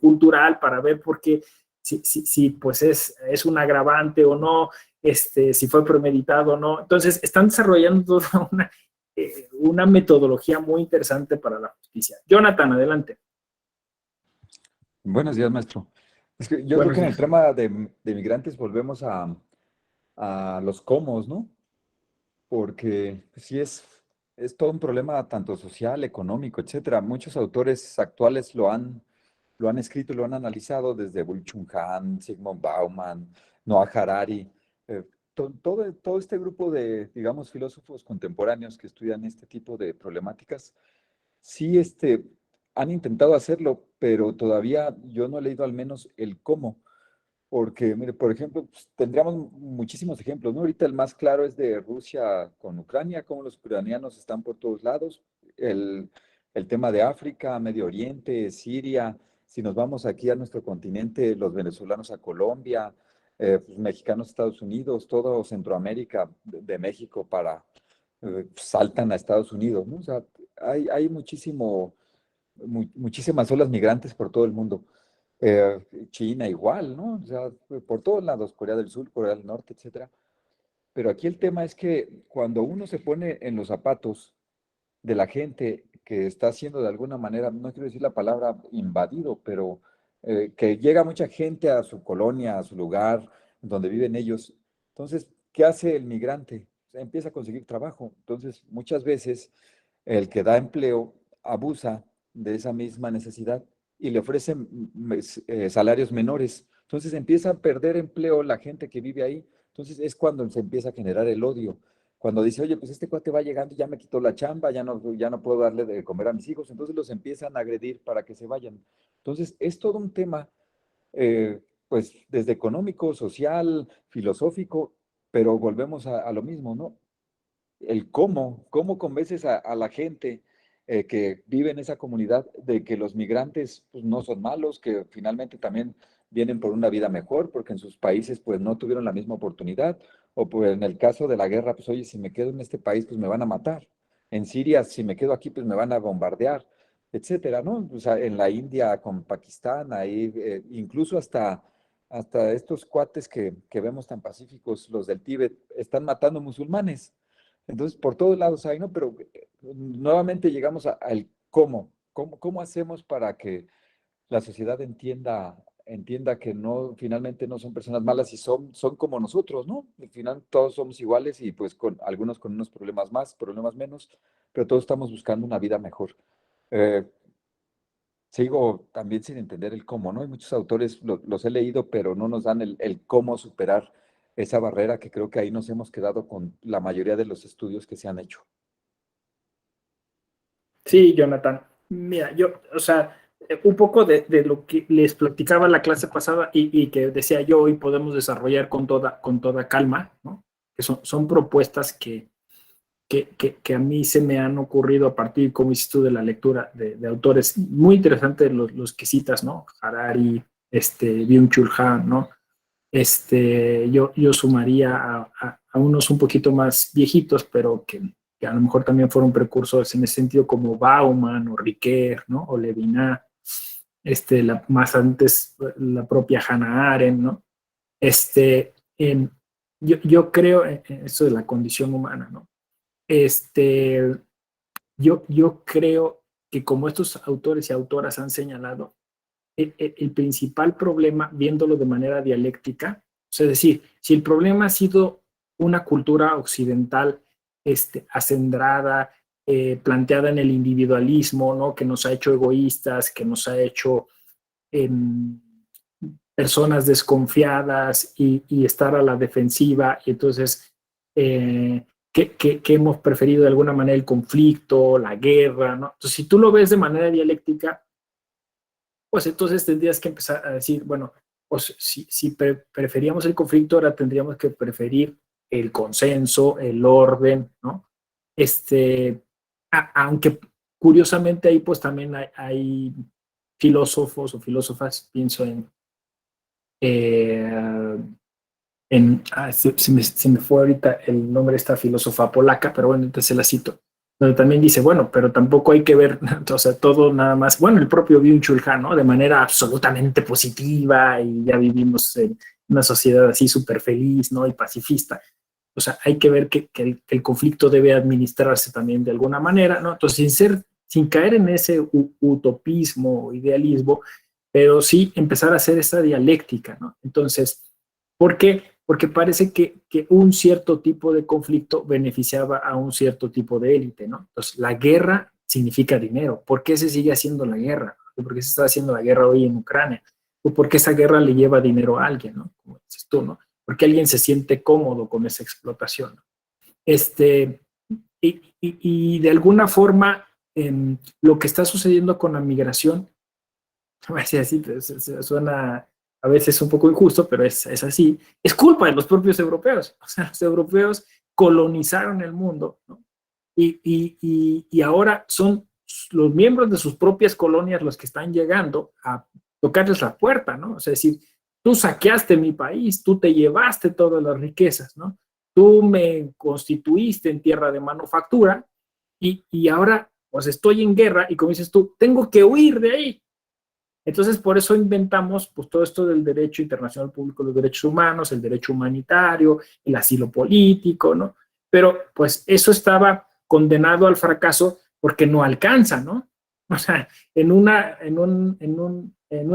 cultural para ver por qué. si pues es un agravante o no, si fue premeditado o no. Entonces, están desarrollando toda una metodología muy interesante para la justicia. Jonathan, adelante. Buenos días, maestro. Es que yo creo Buenos que en el días. tema de migrantes volvemos a los cómo, ¿no? Porque sí es todo un problema tanto social, económico, etcétera. Muchos autores actuales lo han escrito, lo han analizado desde Byung-Chul Han, Zygmunt Bauman, Noah Harari, todo este grupo de, digamos, filósofos contemporáneos que estudian este tipo de problemáticas, sí han intentado hacerlo, pero todavía yo no he leído al menos el cómo. Porque, mire, por ejemplo, pues, tendríamos muchísimos ejemplos, ¿no? Ahorita el más claro es de Rusia con Ucrania, cómo los ucranianos están por todos lados. El tema de África, Medio Oriente, Siria. Si nos vamos aquí a nuestro continente, los venezolanos a Colombia, pues, mexicanos a Estados Unidos, todo Centroamérica, de México para, saltan a Estados Unidos, ¿no? O sea, hay muchísimas olas migrantes por todo el mundo. Eh, China igual, ¿no? O sea, por todos lados, Corea del Sur, Corea del Norte, etcétera. Pero aquí el tema es que cuando uno se pone en los zapatos de la gente que está siendo de alguna manera, no quiero decir la palabra invadido, pero que llega mucha gente a su colonia, a su lugar, donde viven ellos. Entonces, ¿qué hace el migrante? O sea, empieza a conseguir trabajo. Entonces, muchas veces el que da empleo abusa de esa misma necesidad y le ofrece salarios menores. Entonces empieza a perder empleo la gente que vive ahí. Entonces es cuando se empieza a generar el odio. Cuando dice, oye, pues este cuate va llegando y ya me quitó la chamba, ya no puedo darle de comer a mis hijos, entonces los empiezan a agredir para que se vayan. Entonces es todo un tema, pues desde económico, social, filosófico, pero volvemos a lo mismo, ¿no? El cómo convences a la gente que vive en esa comunidad de que los migrantes pues, no son malos, que finalmente también vienen por una vida mejor, porque en sus países pues no tuvieron la misma oportunidad, o pues en el caso de la guerra, pues oye, si me quedo en este país, pues me van a matar. En Siria, si me quedo aquí, pues me van a bombardear, etcétera, ¿no? O sea, en la India con Pakistán, ahí incluso hasta estos cuates que vemos tan pacíficos, los del Tíbet, están matando musulmanes. Entonces, por todos lados hay, ¿no? Pero nuevamente llegamos al cómo hacemos para que la sociedad entienda que no, finalmente no son personas malas y son como nosotros, ¿no? Al final todos somos iguales y pues con algunos con unos problemas más, problemas menos, pero todos estamos buscando una vida mejor. Eh, Sigo también sin entender el cómo, ¿no? Hay muchos autores, los he leído, pero no nos dan el cómo superar esa barrera que creo que ahí nos hemos quedado con la mayoría de los estudios que se han hecho. Sí, Jonathan. Mira, o sea, un poco de lo que les platicaba la clase pasada y que decía yo hoy podemos desarrollar con toda calma, ¿no? Que son propuestas que a mí se me han ocurrido a partir, como dices tú, de la lectura de autores muy interesantes, los que citas, ¿no? Harari, Byung-Chul Han, ¿no? Yo sumaría a unos un poquito más viejitos, pero que a lo mejor también fueron precursores en ese sentido, como Bauman o Ricoeur, ¿no? O Levinas, más antes la propia Hannah Arendt, ¿no? En, yo creo en eso de la condición humana, ¿no? Yo creo que como estos autores y autoras han señalado, el principal problema, viéndolo de manera dialéctica, o sea, es decir, si el problema ha sido una cultura occidental acendrada, planteada en el individualismo, ¿no? Que nos ha hecho egoístas, que nos ha hecho eh, personas desconfiadas y estar a la defensiva, y entonces que hemos preferido de alguna manera el conflicto, la guerra, ¿no? Entonces, si tú lo ves de manera dialéctica, pues entonces tendrías que empezar a decir, bueno, pues si preferíamos el conflicto, ahora tendríamos que preferir el consenso, el orden, ¿no? Aunque curiosamente ahí pues también hay filósofos o filósofas, pienso eh, se me fue ahorita el nombre de esta filósofa polaca, pero bueno, entonces la cito, donde también dice, bueno, pero tampoco hay que ver, o sea, todo nada más, bueno, el propio Byung-Chul Han, ¿no? De manera absolutamente positiva y ya vivimos en una sociedad así súper feliz, ¿no? Y pacifista. O sea, hay que ver que el conflicto debe administrarse también de alguna manera, ¿no? Entonces, sin caer en ese utopismo o idealismo, pero sí empezar a hacer esa dialéctica, ¿no? Entonces, ¿por qué? Porque parece que un cierto tipo de conflicto beneficiaba a un cierto tipo de élite, ¿no? Entonces, la guerra significa dinero. ¿Por qué se sigue haciendo la guerra? ¿Por qué se está haciendo la guerra hoy en Ucrania? ¿O por qué esa guerra le lleva dinero a alguien, ¿no? Como dices tú, ¿no? Porque alguien se siente cómodo con esa explotación. Y de alguna forma, lo que está sucediendo con la migración, así suena a veces un poco injusto, pero es así, es culpa de los propios europeos. O sea, los europeos colonizaron el mundo, ¿no? Y ahora son los miembros de sus propias colonias los que están llegando a tocarles la puerta, ¿no? O sea, es decir, tú saqueaste mi país, tú te llevaste todas las riquezas, ¿no? Tú me constituiste en tierra de manufactura y ahora pues estoy en guerra y como dices tú, tengo que huir de ahí. Entonces, por eso inventamos pues, todo esto del derecho internacional público de los derechos humanos, el derecho humanitario, el asilo político, ¿no? Pero pues eso estaba condenado al fracaso porque no alcanza, ¿no? O sea, en un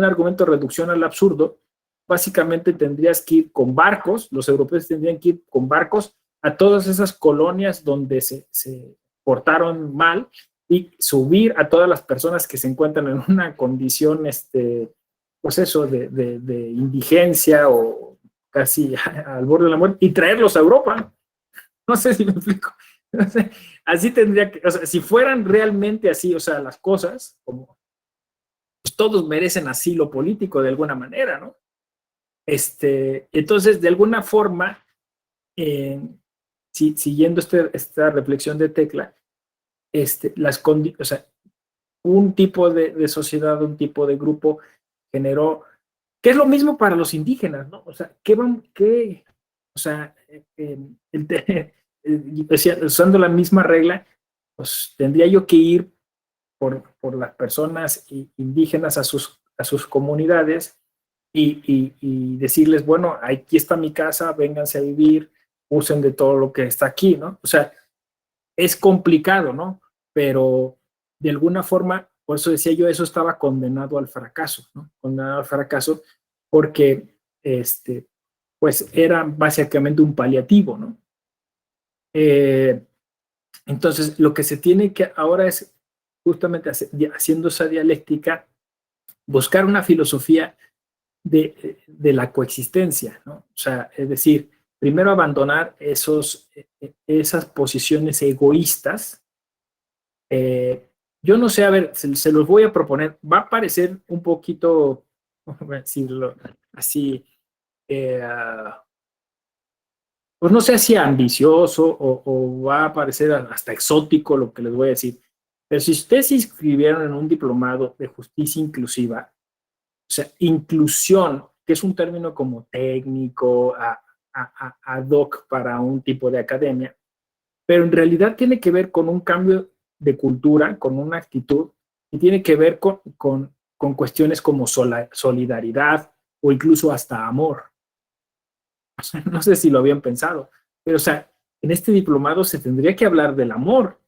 argumento de reducción al absurdo, básicamente tendrías que ir con barcos, los europeos tendrían que ir con barcos a todas esas colonias donde se portaron mal y subir a todas las personas que se encuentran en una condición, pues eso, de indigencia o casi al borde de la muerte y traerlos a Europa. No sé si me explico. No sé, así tendría que, o sea, si fueran realmente así, o sea, las cosas, como pues todos merecen asilo político de alguna manera, ¿no? Entonces, de alguna forma, siguiendo esta reflexión de Tecla, o sea, un tipo de sociedad, un tipo de grupo generó, que es lo mismo para los indígenas, ¿no? O sea, o sea, usando la misma regla, pues tendría yo que ir por las personas indígenas a sus comunidades y decirles, bueno, aquí está mi casa, vénganse a vivir, usen de todo lo que está aquí, ¿no? O sea, es complicado, ¿no? Pero de alguna forma, por eso decía yo, eso estaba condenado al fracaso, ¿no? Condenado al fracaso porque, pues era básicamente un paliativo, ¿no? Entonces, lo que se tiene que ahora es justamente haciendo esa dialéctica, buscar una filosofía de la coexistencia, ¿no? O sea, es decir, primero abandonar esas posiciones egoístas. Yo no sé, a ver, se los voy a proponer. Va a parecer un poquito, voy a decirlo así, pues no sé si ambicioso o va a parecer hasta exótico lo que les voy a decir. Pero si ustedes se inscribieron en un diplomado de justicia inclusiva, o sea, inclusión, que es un término como técnico, ad hoc para un tipo de academia, pero en realidad tiene que ver con un cambio de cultura, con una actitud, y tiene que ver con cuestiones como solidaridad o incluso hasta amor. O sea, no sé si lo habían pensado, pero o sea, en este diplomado se tendría que hablar del amor,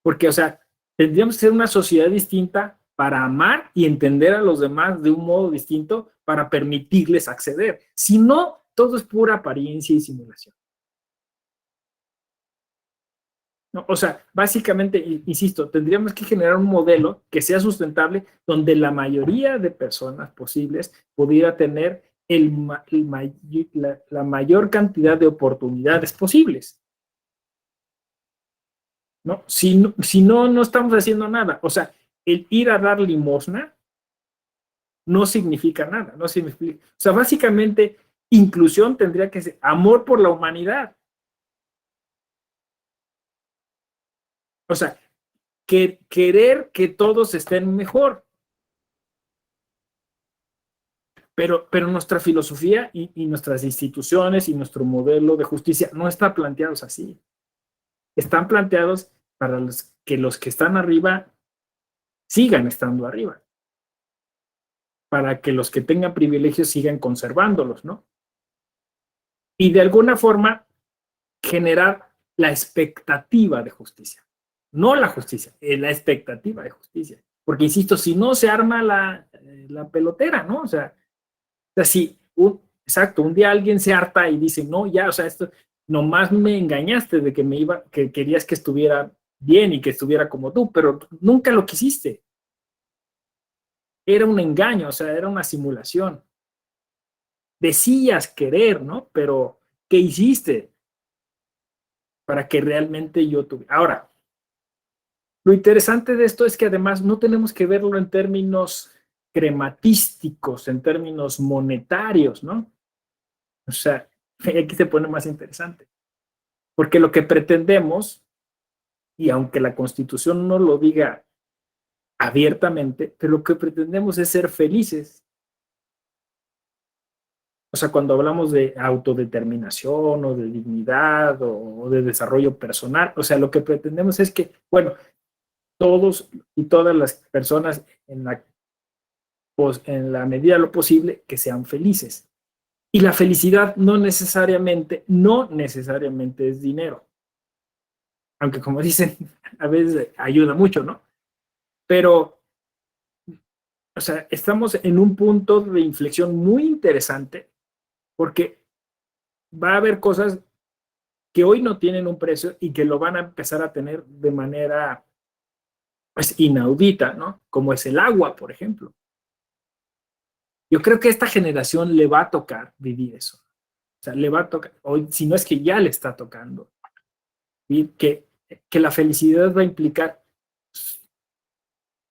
porque o sea, tendríamos que ser una sociedad distinta para amar y entender a los demás de un modo distinto para permitirles acceder. Si no, todo es pura apariencia y simulación. No, o sea, básicamente, insisto, tendríamos que generar un modelo que sea sustentable donde la mayoría de personas posibles pudiera tener la mayor cantidad de oportunidades posibles. ¿No? Si no, no estamos haciendo nada. O sea, el ir a dar limosna no significa nada. No significa, o sea, básicamente, inclusión tendría que ser amor por la humanidad. O sea, querer que todos estén mejor. Pero nuestra filosofía y nuestras instituciones y nuestro modelo de justicia no está planteados así. están planteados para los que están arriba sigan estando arriba, para que los que tengan privilegios sigan conservándolos, ¿no? Y de alguna forma generar la expectativa de justicia, no la justicia, la expectativa de justicia. Porque, insisto, si no se arma la pelotera, ¿no? O sea si exacto, un día alguien se harta y dice, no, ya, o sea, esto, nomás me engañaste de que querías que estuviera bien y que estuviera como tú, pero nunca lo quisiste. Era un engaño, o sea, era una simulación. Decías querer, ¿no? Pero, ¿qué hiciste para que realmente yo tuviera? Ahora, lo interesante de esto es que además no tenemos que verlo en términos crematísticos, en términos monetarios, ¿no? O sea, aquí se pone más interesante. Porque lo que pretendemos, y aunque la Constitución no lo diga abiertamente, pero lo que pretendemos es ser felices. O sea, cuando hablamos de autodeterminación o de dignidad o de desarrollo personal, o sea, lo que pretendemos es que, bueno, todos y todas las personas en la medida de lo posible que sean felices. Y la felicidad no necesariamente es dinero. Aunque como dicen, a veces ayuda mucho, ¿no? Pero, o sea, estamos en un punto de inflexión muy interesante porque va a haber cosas que hoy no tienen un precio y que lo van a empezar a tener de manera, pues, inaudita, ¿no? Como es el agua, por ejemplo. Yo creo que a esta generación le va a tocar vivir eso. O sea, le va a tocar, hoy, si no es que ya le está tocando, y que la felicidad va a implicar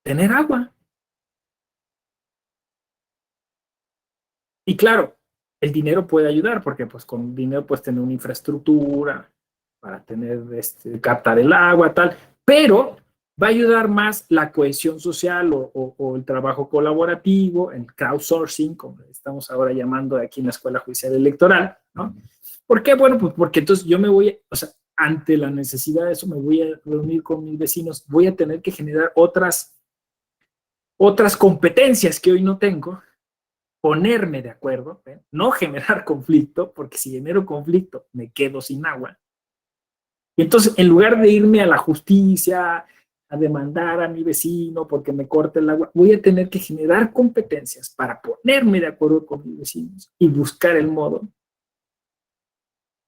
tener agua. Y claro, el dinero puede ayudar, porque pues con dinero puedes tener una infraestructura para tener, captar el agua, tal, pero va a ayudar más la cohesión social o el trabajo colaborativo, el crowdsourcing, como estamos ahora llamando aquí en la Escuela Judicial Electoral, ¿no? ¿Por qué? Bueno, pues porque entonces yo me voy, o sea, ante la necesidad de eso, me voy a reunir con mis vecinos, voy a tener que generar otras competencias que hoy no tengo, ponerme de acuerdo, no generar conflicto, porque si genero conflicto me quedo sin agua. Y entonces, en lugar de irme a la justicia, a demandar a mi vecino porque me corte el agua, voy a tener que generar competencias para ponerme de acuerdo con mis vecinos y buscar el modo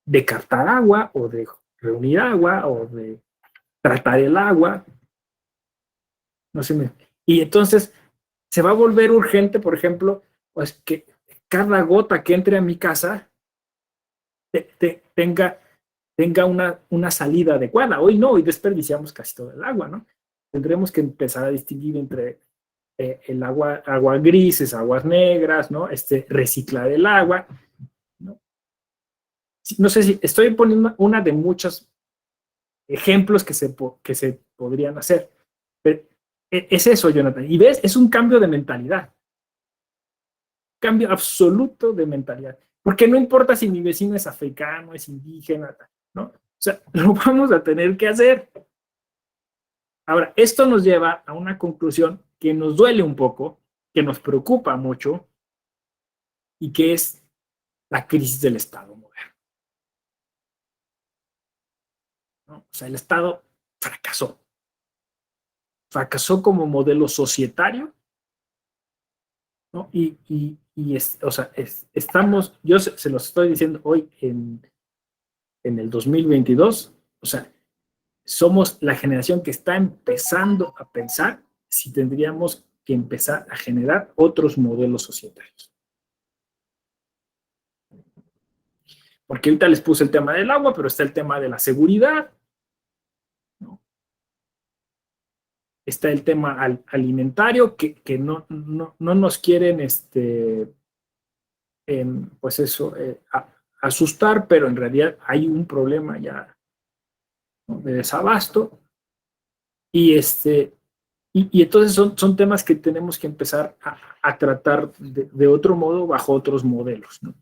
de captar agua o de reunir agua o de tratar el agua. No sé, y entonces se va a volver urgente, por ejemplo, pues que cada gota que entre a mi casa tenga una salida adecuada. Hoy no, hoy desperdiciamos casi todo el agua, ¿no? Tendremos que empezar a distinguir entre el agua grises, aguas negras, ¿no? Reciclar el agua, ¿no? No sé si estoy poniendo una de muchos ejemplos que se podrían hacer. Pero es eso, Jonathan. Y ves, es un cambio de mentalidad. Cambio absoluto de mentalidad. Porque no importa si mi vecino es africano, es indígena, ¿no? O sea, lo vamos a tener que hacer. Ahora, esto nos lleva a una conclusión que nos duele un poco, que nos preocupa mucho, y que es la crisis del Estado moderno, ¿no? O sea, el Estado fracasó. Fracasó como modelo societario, ¿no? O sea, estamos, yo se los estoy diciendo hoy en el 2022, o sea, somos la generación que está empezando a pensar si tendríamos que empezar a generar otros modelos societarios. Porque ahorita les puse el tema del agua, pero está el tema de la seguridad, ¿no? Está el tema alimentario, que no nos quieren, pues eso, asustar, pero en realidad hay un problema ya, ¿no?, de desabasto. Y entonces son temas que tenemos que empezar a tratar de otro modo, bajo otros modelos, ¿no?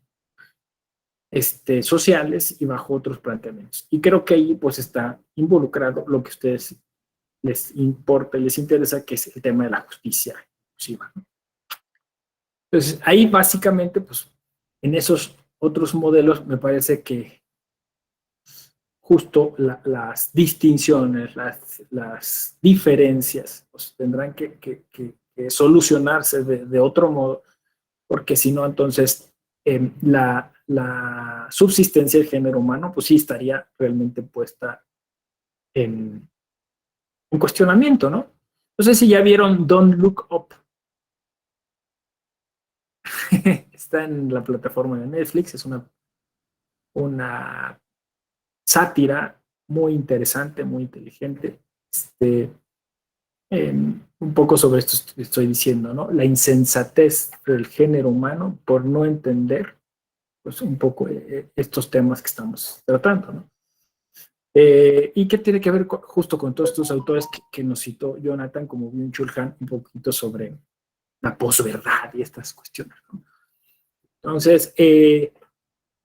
sociales y bajo otros planteamientos. Y creo que ahí pues está involucrado lo que a ustedes les importa, les interesa, que es el tema de la justicia inclusiva, ¿no? Entonces, ahí básicamente, pues, en esos otros modelos me parece que justo las distinciones, las diferencias, pues, tendrán que solucionarse de otro modo, porque si no, entonces la subsistencia del género humano, pues sí estaría realmente puesta en cuestionamiento, ¿no? No sé si ya vieron Don't Look Up. Está en la plataforma de Netflix, es una sátira muy interesante, muy inteligente. Un poco sobre esto estoy diciendo, ¿no? La insensatez del género humano por no entender, pues, un poco estos temas que estamos tratando, ¿no? Y que tiene que ver justo con todos estos autores que nos citó Jonathan, como Byung-Chul Han, un poquito sobre la posverdad y estas cuestiones, ¿no? Entonces,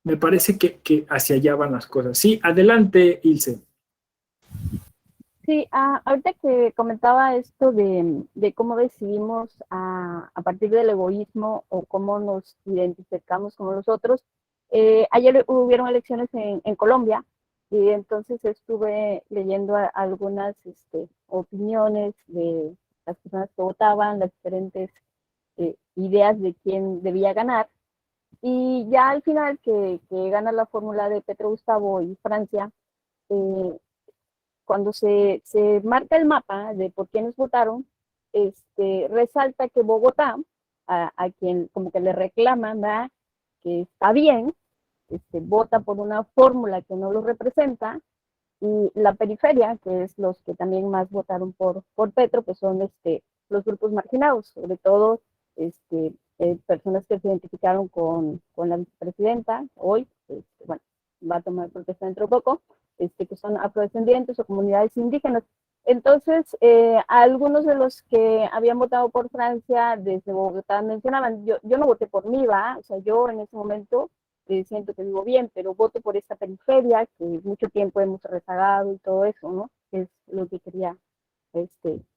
me parece que hacia allá van las cosas. Sí, adelante, Ilse. Sí, ahorita que comentaba esto de cómo decidimos a partir del egoísmo o cómo nos identificamos como los otros, ayer hubieron elecciones en Colombia y entonces estuve leyendo algunas opiniones de las personas que votaban, las diferentes ideas de quién debía ganar. Y ya al final que gana la fórmula de Petro Gustavo y Francia, eh, cuando se marca el mapa de por quiénes votaron, resalta que Bogotá, a quien como que le reclaman, ¿verdad?, que está bien, vota por una fórmula que no lo representa, y la periferia, que es los que también más votaron por Petro, que son los grupos marginados, sobre todo personas que se identificaron con la vicepresidenta hoy, bueno, va a tomar protesta dentro de poco, que son afrodescendientes o comunidades indígenas. Entonces, algunos de los que habían votado por Francia desde Bogotá mencionaban, yo no voté por mí, ¿va? O sea, yo en ese momento siento que vivo bien, pero voto por esta periferia que mucho tiempo hemos rezagado y todo eso, ¿no? Es lo que quería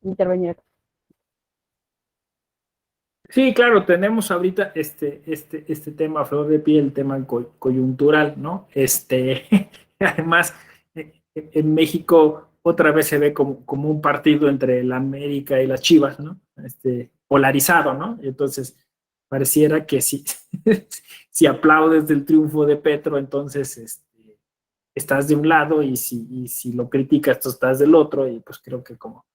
intervenir. Sí, claro, tenemos ahorita este tema a flor de piel, el tema coyuntural, ¿no? Además, en México otra vez se ve como un partido entre la América y las Chivas, ¿no? Polarizado, ¿no? Y entonces, pareciera que si aplaudes del triunfo de Petro, entonces estás de un lado, y si lo criticas, tú estás del otro, y pues creo que, como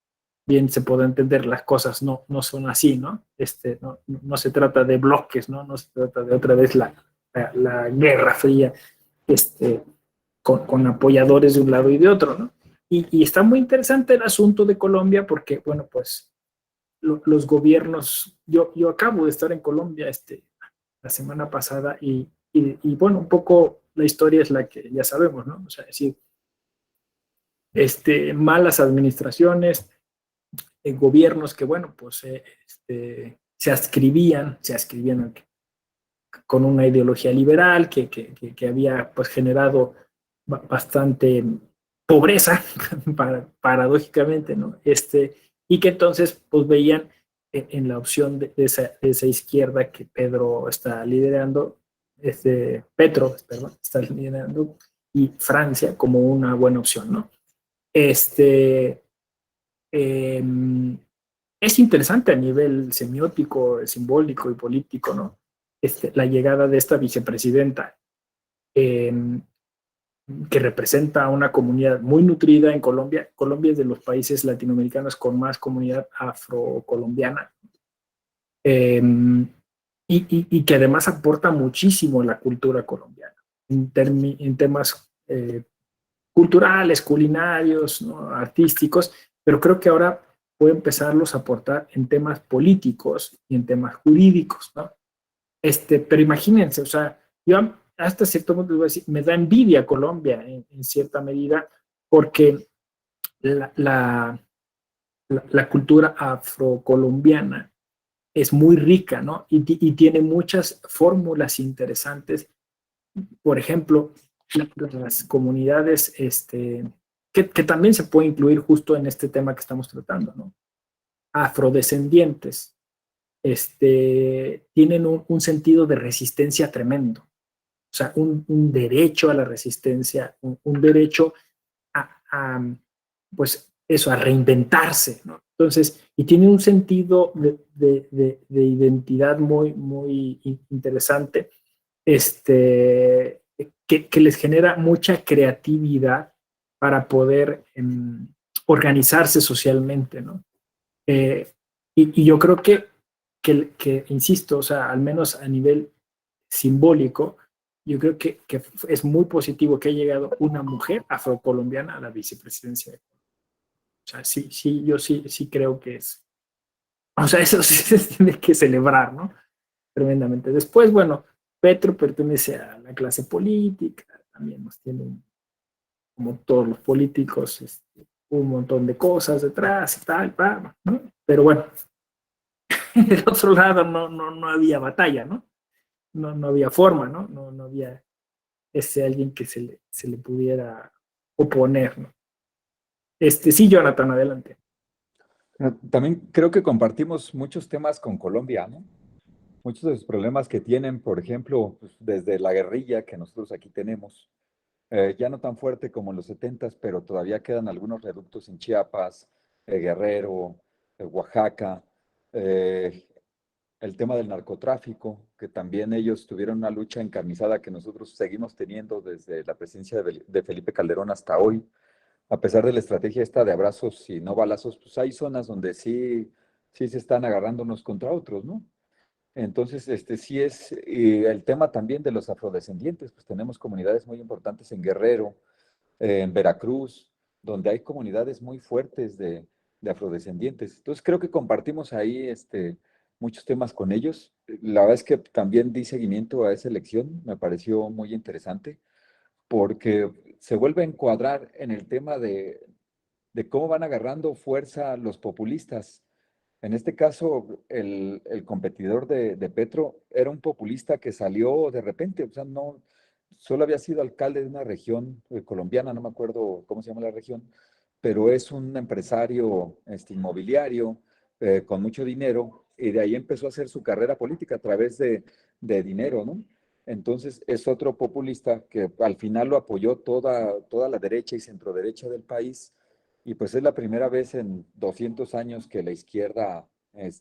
bien se puede entender, las cosas no son así, ¿no? No se trata de bloques, ¿no? No se trata de otra vez la Guerra Fría, con apoyadores de un lado y de otro, ¿no? Y está muy interesante el asunto de Colombia porque, bueno, pues los gobiernos, yo acabo de estar en Colombia la semana pasada y bueno, un poco la historia es la que ya sabemos, ¿no? O sea, es decir, malas administraciones, gobiernos que, bueno, pues se adscribían con una ideología liberal que había pues generado bastante pobreza, paradójicamente, ¿no? Y que entonces pues veían en la opción de esa izquierda que Pedro está liderando, Petro, perdón, está liderando, y Francia como una buena opción, ¿no? Eh, es interesante a nivel semiótico, simbólico y político, ¿no? La llegada de esta vicepresidenta, eh, que representa a una comunidad muy nutrida en Colombia. Colombia es de los países latinoamericanos con más comunidad afrocolombiana, eh, y que además aporta muchísimo a la cultura colombiana en temas culturales, culinarios, ¿no?, artísticos, pero creo que ahora puede empezarlos a aportar en temas políticos y en temas jurídicos, ¿no? Pero imagínense, o sea, yo hasta cierto punto voy a decir, me da envidia Colombia en cierta medida, porque la cultura afrocolombiana es muy rica, ¿no? Y tiene muchas fórmulas interesantes por ejemplo, las comunidades que también se puede incluir justo en este tema que estamos tratando, ¿no? Afrodescendientes, tienen un sentido de resistencia tremendo. O sea, un derecho a la resistencia, un derecho pues eso, a reinventarse, ¿no? Entonces, y tiene un sentido de identidad muy, muy interesante, que les genera mucha creatividad para poder organizarse socialmente, ¿no? Y yo creo que, insisto, o sea, al menos a nivel simbólico, yo creo que es muy positivo que haya llegado una mujer afrocolombiana a la vicepresidencia. O sea, sí, yo sí creo que es. O sea, eso sí se tiene que celebrar, ¿no? Tremendamente. Después, bueno, Petro pertenece a la clase política, también nos tiene, como todos los políticos, un montón de cosas detrás y tal, ¿no? Pero bueno, del otro lado no había batalla, ¿no? No había forma, ¿no? No había alguien que se le pudiera oponer, ¿no? Sí, Jonathan, adelante. También creo que compartimos muchos temas con Colombia, ¿no? Muchos de los problemas que tienen, por ejemplo, pues, desde la guerrilla que nosotros aquí tenemos, ya no tan fuerte como en los 70s, pero todavía quedan algunos reductos en Chiapas, Guerrero, Oaxaca, el tema del narcotráfico, que también ellos tuvieron una lucha encarnizada que nosotros seguimos teniendo desde la presidencia de Felipe Calderón hasta hoy. A pesar de la estrategia esta de abrazos y no balazos, pues hay zonas donde sí se están agarrando unos contra otros, ¿no? Entonces, sí es el tema también de los afrodescendientes, pues tenemos comunidades muy importantes en Guerrero, en Veracruz, donde hay comunidades muy fuertes de afrodescendientes. Entonces, creo que compartimos ahí muchos temas con ellos. La verdad es que también di seguimiento a esa elección, me pareció muy interesante, porque se vuelve a encuadrar en el tema de cómo van agarrando fuerza los populistas. En este caso, el competidor de Petro era un populista que salió de repente, o sea, no, solo había sido alcalde de una región colombiana, no me acuerdo cómo se llama la región, pero es un empresario inmobiliario con mucho dinero y de ahí empezó a hacer su carrera política a través de dinero, ¿no? Entonces es otro populista que al final lo apoyó toda la derecha y centroderecha del país y pues es la primera vez en 200 años que la izquierda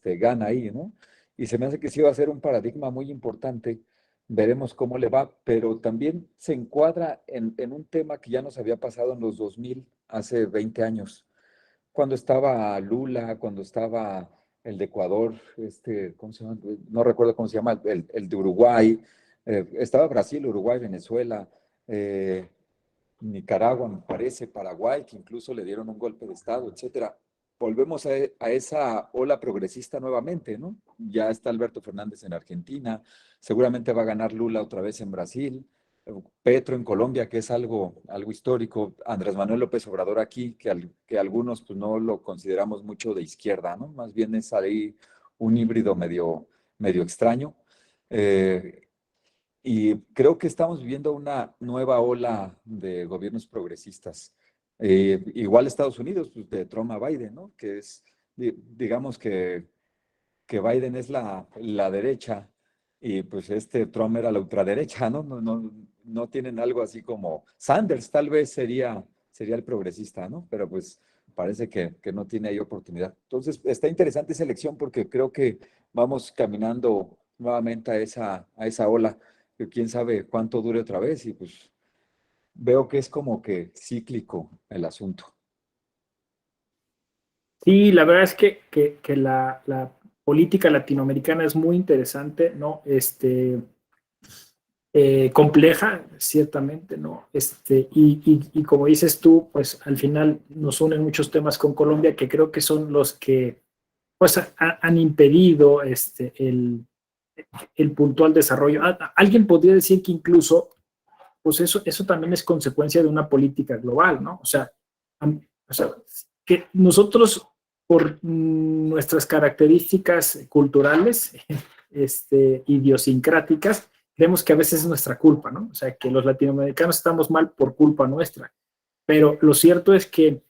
gana ahí, ¿no? Y se me hace que sí va a ser un paradigma muy importante. Veremos cómo le va, pero también se encuadra en un tema que ya nos había pasado en los 2000, hace 20 años, cuando estaba Lula, cuando estaba el de Ecuador, ¿cómo se llama? No recuerdo cómo se llama, el de Uruguay, estaba Brasil, Uruguay, Venezuela, Nicaragua, me parece, Paraguay, que incluso le dieron un golpe de Estado, etcétera. Volvemos a esa ola progresista nuevamente, ¿no? Ya está Alberto Fernández en Argentina, seguramente va a ganar Lula otra vez en Brasil, Petro en Colombia, que es algo histórico, Andrés Manuel López Obrador aquí, que algunos pues, no lo consideramos mucho de izquierda, ¿no? Más bien es ahí un híbrido medio extraño. Y creo que estamos viviendo una nueva ola de gobiernos progresistas. Igual Estados Unidos, pues de Trump a Biden, ¿no? Que es, digamos que Biden es la derecha y pues Trump era la ultraderecha, ¿no? No tienen algo así como Sanders, tal vez sería el progresista, ¿no? Pero pues parece que no tiene ahí oportunidad. Entonces, está interesante esa elección porque creo que vamos caminando nuevamente a esa ola que quién sabe cuánto dure otra vez y pues veo que es como que cíclico el asunto. Sí, la verdad es que la política latinoamericana es muy interesante, ¿no? Compleja, ciertamente, ¿no? Y como dices tú, pues al final nos unen muchos temas con Colombia que creo que son los que pues han impedido el puntual desarrollo. Alguien podría decir que incluso, pues eso también es consecuencia de una política global, ¿no? O sea, que nosotros, por nuestras características culturales, idiosincráticas, creemos que a veces es nuestra culpa, ¿no? O sea, que los latinoamericanos estamos mal por culpa nuestra. Pero lo cierto es que,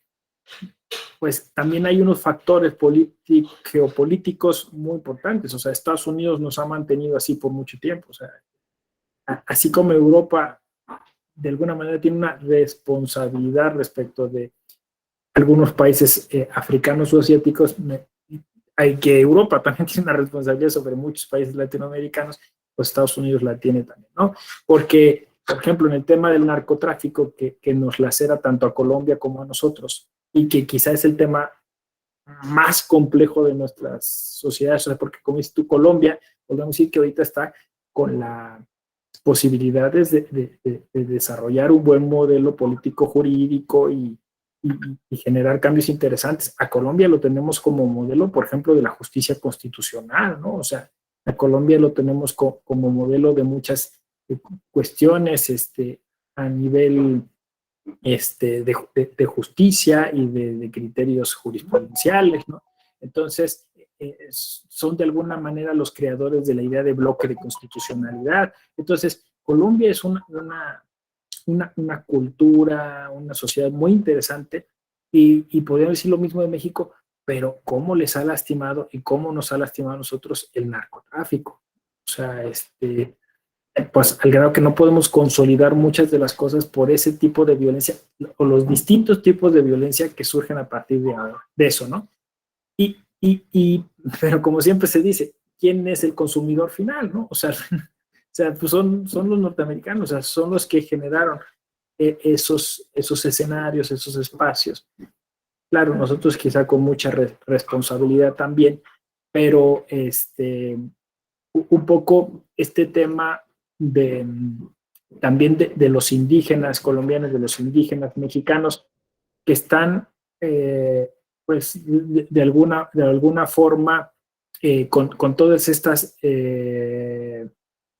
pues, también hay unos factores geopolíticos muy importantes. O sea, Estados Unidos nos ha mantenido así por mucho tiempo. O sea, así como Europa, de alguna manera, tiene una responsabilidad respecto de algunos países africanos o asiáticos, hay que Europa también tiene una responsabilidad sobre muchos países latinoamericanos, pues Estados Unidos la tiene también, ¿no? Porque, por ejemplo, en el tema del narcotráfico, que nos lacera tanto a Colombia como a nosotros, y que quizá es el tema más complejo de nuestras sociedades, o sea, porque como dices tú, Colombia, podemos decir que ahorita está con las posibilidades de desarrollar un buen modelo político jurídico y generar cambios interesantes. A Colombia lo tenemos como modelo, por ejemplo, de la justicia constitucional, ¿no? O sea, a Colombia lo tenemos como modelo de muchas cuestiones a nivel de justicia y de criterios jurisprudenciales, ¿no? Entonces, son de alguna manera los creadores de la idea de bloque de constitucionalidad. Entonces, Colombia es una cultura, una sociedad muy interesante y podríamos decir lo mismo de México, pero cómo les ha lastimado y cómo nos ha lastimado a nosotros el narcotráfico. O sea, pues al grado que no podemos consolidar muchas de las cosas por ese tipo de violencia o los distintos tipos de violencia que surgen a partir de eso, ¿no? Pero como siempre se dice, ¿quién es el consumidor final, no? O sea, pues son los norteamericanos, o sea, son los que generaron esos escenarios, esos espacios. Claro, nosotros quizá con mucha responsabilidad también, pero un poco este tema también de los indígenas colombianos, de los indígenas mexicanos, que están, pues, de alguna forma, con todas estas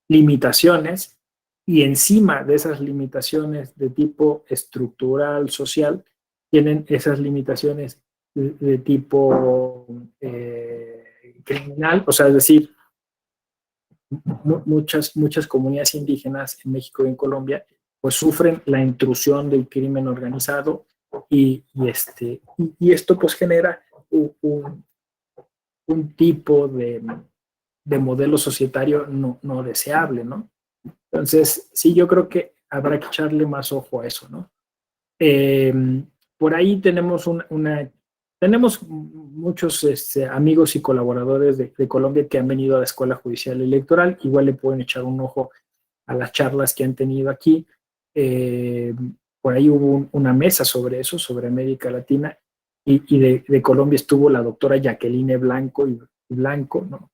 limitaciones, y encima de esas limitaciones de tipo estructural, social, tienen esas limitaciones de tipo criminal, o sea, es decir, muchas comunidades indígenas en México y en Colombia pues sufren la intrusión del crimen organizado y esto pues genera un tipo de modelo societario no deseable, ¿no? Entonces, sí, yo creo que habrá que echarle más ojo a eso, ¿no? Por ahí tenemos tenemos muchos amigos y colaboradores de Colombia que han venido a la Escuela Judicial Electoral. Igual le pueden echar un ojo a las charlas que han tenido aquí. Por ahí hubo una mesa sobre eso, sobre América Latina, y de Colombia estuvo la doctora Jacqueline Blanco, ¿no?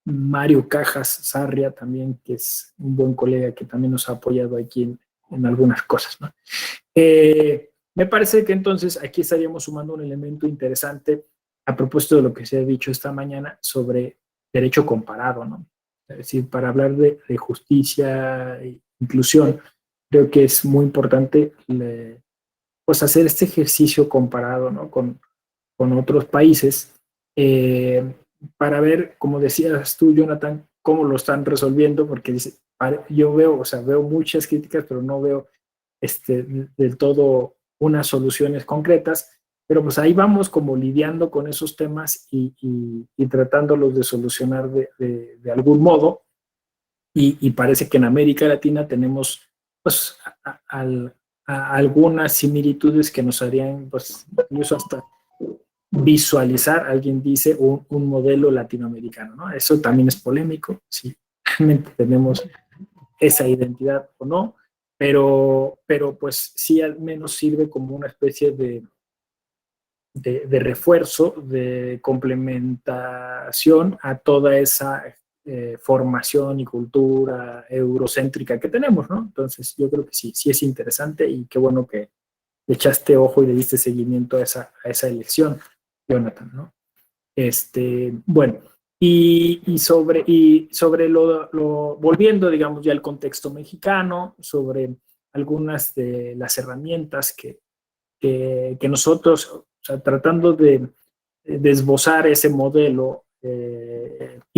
Mario Cajas Sarria también, que es un buen colega que también nos ha apoyado aquí en algunas cosas, ¿no? Me parece que entonces aquí estaríamos sumando un elemento interesante a propósito de lo que se ha dicho esta mañana sobre derecho comparado, ¿no? Es decir, para hablar de justicia e inclusión, creo que es muy importante pues hacer este ejercicio comparado, ¿no? con otros países para ver, como decías tú, Jonathan, cómo lo están resolviendo, porque dice, yo veo, o sea, veo muchas críticas, pero no veo del todo unas soluciones concretas, pero pues ahí vamos como lidiando con esos temas y tratándolos de solucionar de algún modo, y parece que en América Latina tenemos pues algunas similitudes que nos harían pues incluso hasta visualizar, alguien dice, un modelo latinoamericano, ¿no? Eso también es polémico, si realmente tenemos esa identidad o no, pero pues sí al menos sirve como una especie de refuerzo, de complementación a toda esa formación y cultura eurocéntrica que tenemos, ¿no? Entonces yo creo que sí es interesante y qué bueno que le echaste ojo y le diste seguimiento a esa elección, Jonathan, ¿no? Bueno, y sobre volviendo, digamos, ya al contexto mexicano, sobre algunas de las herramientas que nosotros, o sea, tratando de esbozar ese modelo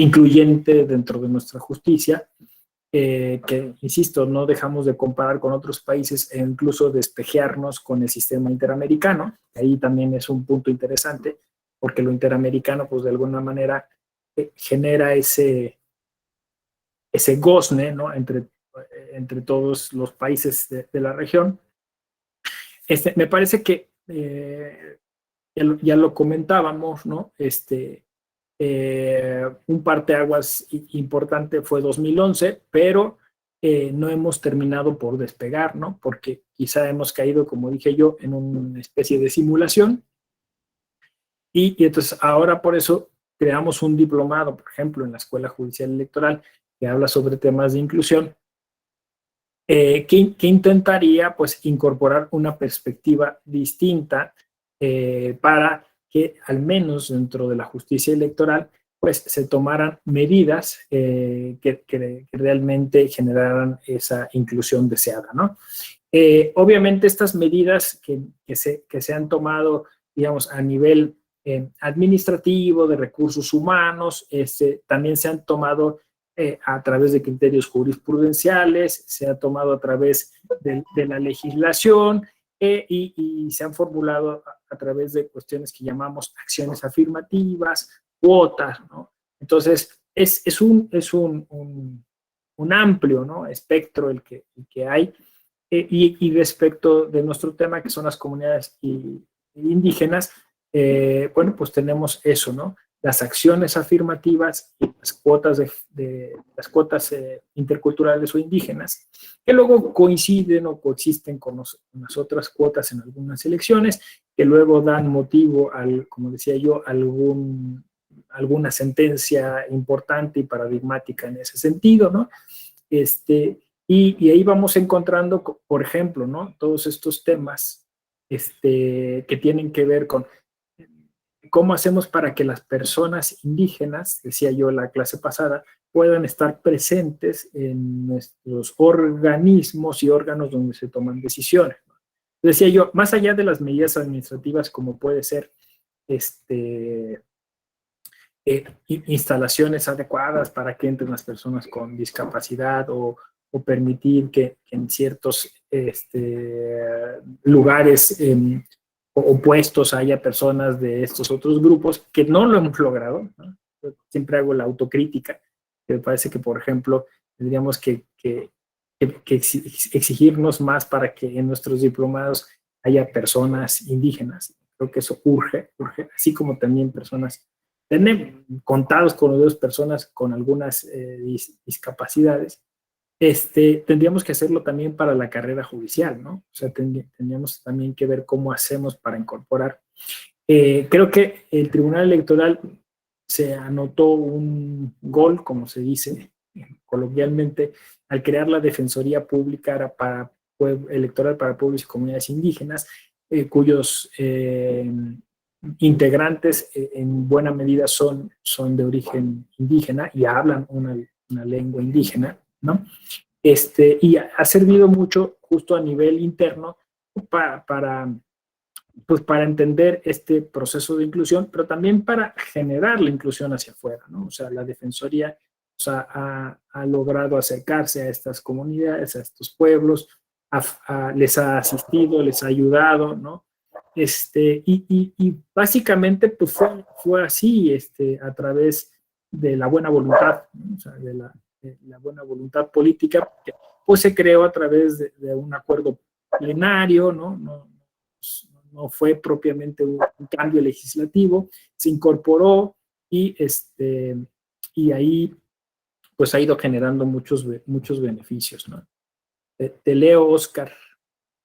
incluyente dentro de nuestra justicia, que, insisto, no dejamos de comparar con otros países e incluso despejearnos con el sistema interamericano. Ahí también es un punto interesante, porque lo interamericano, pues de alguna manera, genera ese gozne, ¿no? entre todos los países de la región. Me parece que ya lo comentábamos, ¿no? Un parteaguas importante fue 2011, pero no hemos terminado por despegar, ¿no? Porque quizá hemos caído, como dije yo, en una especie de simulación, y entonces ahora por eso creamos un diplomado, por ejemplo, en la Escuela Judicial Electoral, que habla sobre temas de inclusión, que intentaría, pues, incorporar una perspectiva distinta para que al menos dentro de la justicia electoral, pues, se tomaran medidas que realmente generaran esa inclusión deseada, ¿no? Obviamente estas medidas que se han tomado, digamos, a nivel administrativo, de recursos humanos, también se han tomado a través de criterios jurisprudenciales, se ha tomado a través de la legislación y se han formulado a través de cuestiones que llamamos acciones afirmativas, cuotas, ¿no? Entonces, es un amplio, ¿no?, espectro el que hay. Y respecto de nuestro tema, que son las comunidades indígenas, bueno, pues tenemos eso, ¿no? Las acciones afirmativas y las cuotas interculturales o indígenas, que luego coinciden o coexisten con las otras cuotas en algunas elecciones, que luego dan motivo como decía yo, alguna sentencia importante y paradigmática en ese sentido, ¿no? Y ahí vamos encontrando, por ejemplo, ¿no?, todos estos temas que tienen que ver con cómo hacemos para que las personas indígenas, decía yo en la clase pasada, puedan estar presentes en nuestros organismos y órganos donde se toman decisiones. Decía yo, más allá de las medidas administrativas, como puede ser instalaciones adecuadas para que entren las personas con discapacidad o permitir que en ciertos lugares o puestos haya personas de estos otros grupos, que no lo hemos logrado, ¿no? Siempre hago la autocrítica, que me parece que, por ejemplo, tendríamos que exigirnos más para que en nuestros diplomados haya personas indígenas. Creo que eso urge, así como también personas. Tenemos contados con los dedos personas con algunas discapacidades. Tendríamos que hacerlo también para la carrera judicial, ¿no? O sea, tendríamos también que ver cómo hacemos para incorporar. Creo que el Tribunal Electoral se anotó un gol, como se dice coloquialmente, al crear la Defensoría Pública Electoral para Pueblos y Comunidades Indígenas, cuyos integrantes en buena medida son de origen indígena y hablan una lengua indígena, ¿no? Y ha servido mucho justo a nivel interno para entender este proceso de inclusión, pero también para generar la inclusión hacia afuera, ¿no? O sea, la Defensoría, o sea, ha logrado acercarse a estas comunidades, a estos pueblos, les ha asistido, les ha ayudado, ¿no? Y básicamente pues fue así, a través de la buena voluntad, ¿no? O sea, de la buena voluntad política, que pues se creó a través de un acuerdo plenario, ¿no? No fue propiamente un cambio legislativo, se incorporó y ahí pues ha ido generando muchos beneficios, ¿no? Te leo, Oscar.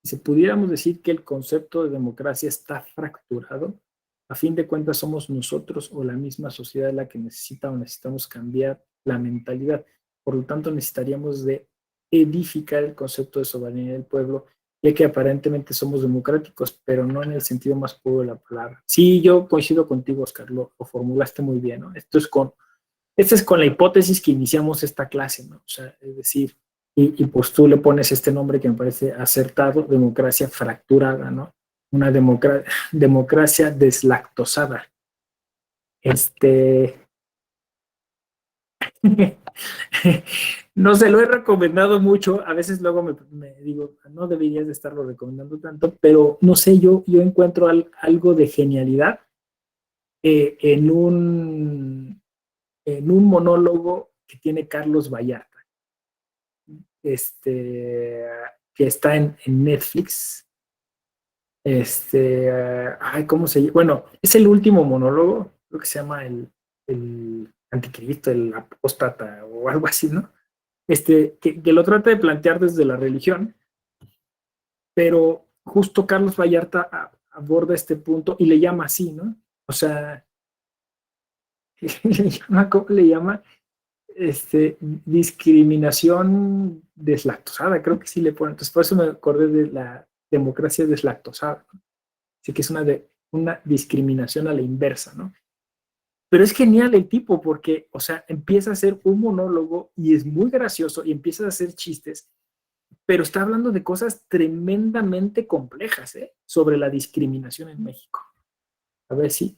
Si pudiéramos decir que el concepto de democracia está fracturado, a fin de cuentas somos nosotros o la misma sociedad la que necesitamos cambiar la mentalidad. Por lo tanto, necesitaríamos de edificar el concepto de soberanía del pueblo, ya que aparentemente somos democráticos, pero no en el sentido más puro de la palabra. Sí, yo coincido contigo, Oscar, lo formulaste muy bien, ¿no? Esta es con la hipótesis que iniciamos esta clase, ¿no? O sea, es decir, y pues tú le pones este nombre que me parece acertado, democracia fracturada, ¿no? Una democracia deslactosada. No se lo he recomendado mucho, a veces luego me digo, no deberías de estarlo recomendando tanto, pero no sé, yo encuentro algo de genialidad eh, en un, en un monólogo que tiene Carlos Vallarta, este, que está en Netflix. Ay, ¿cómo se llama? Bueno, es el último monólogo, creo que se llama el Anticristo, el Apóstata o algo así, ¿no? Que lo trata de plantear desde la religión, pero justo Carlos Vallarta aborda este punto y le llama así, ¿no? O sea, ¿cómo le llama? Discriminación deslactosada, creo que sí le pone. Entonces, por eso me acordé de la democracia deslactosada, ¿no? Así que es una discriminación a la inversa, ¿no? Pero es genial el tipo porque, o sea, empieza a hacer un monólogo y es muy gracioso y empieza a hacer chistes, pero está hablando de cosas tremendamente complejas, ¿eh? Sobre la discriminación en México. A ver si,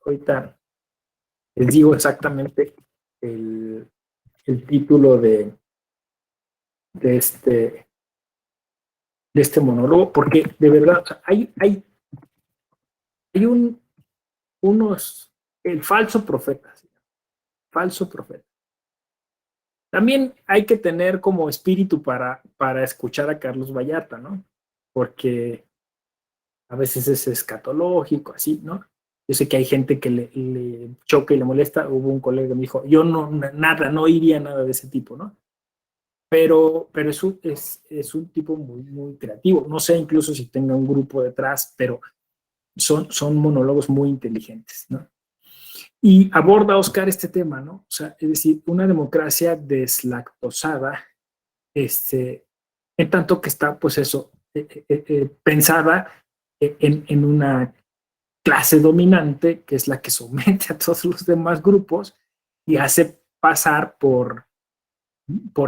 ahorita les digo exactamente el, el título de, este, de este monólogo, porque de verdad hay el falso profeta, ¿sí? Falso profeta. También hay que tener como espíritu para escuchar a Carlos Vallarta, ¿no? Porque a veces es escatológico, así, ¿no? Yo sé que hay gente que le choca y le molesta. Hubo un colega que me dijo, yo no oiría nada de ese tipo, ¿no? Pero es un tipo muy, muy creativo. No sé incluso si tenga un grupo detrás, pero son monólogos muy inteligentes, ¿no? Y aborda Oscar este tema, ¿no? O sea, es decir, una democracia deslactosada, en tanto que está, pues eso, pensada en una clase dominante, que es la que somete a todos los demás grupos y hace pasar por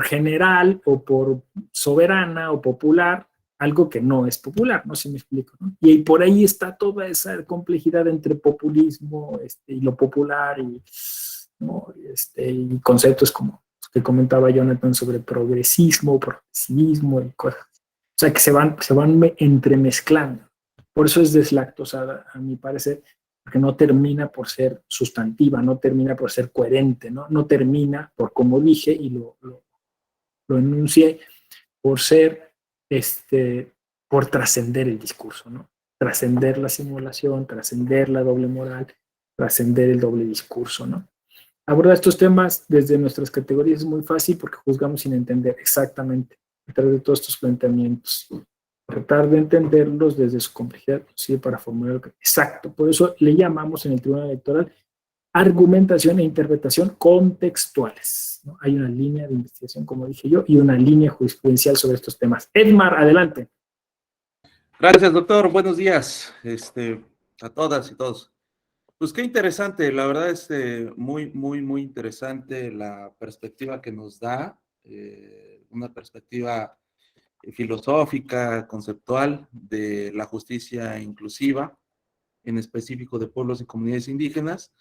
general o por soberana o popular algo que no es popular, no sé si me explico, ¿no? Y por ahí está toda esa complejidad entre populismo y lo popular ¿no? Y conceptos como los que comentaba Jonathan sobre progresivismo y cosas. O sea, que se van entremezclando. Por eso es deslactosada, a mi parecer, porque no termina por ser sustantiva, no termina por ser coherente, no termina por, como dije, y lo enuncié, por ser, por trascender el discurso, ¿no? Trascender la simulación, trascender la doble moral, trascender el doble discurso, ¿no? Abordar estos temas desde nuestras categorías es muy fácil porque juzgamos sin entender exactamente a través de todos estos planteamientos. Tratar de entenderlos desde su complejidad sirve para formular exacto. Por eso le llamamos en el Tribunal Electoral argumentación e interpretación contextuales, ¿no? Hay una línea de investigación, como dije yo, y una línea jurisprudencial sobre estos temas. Edmar, adelante. Gracias, doctor. Buenos días, a todas y todos. Pues qué interesante, la verdad, muy, muy, muy interesante la perspectiva que nos da, una perspectiva filosófica, conceptual de la justicia inclusiva, en específico de pueblos y comunidades indígenas.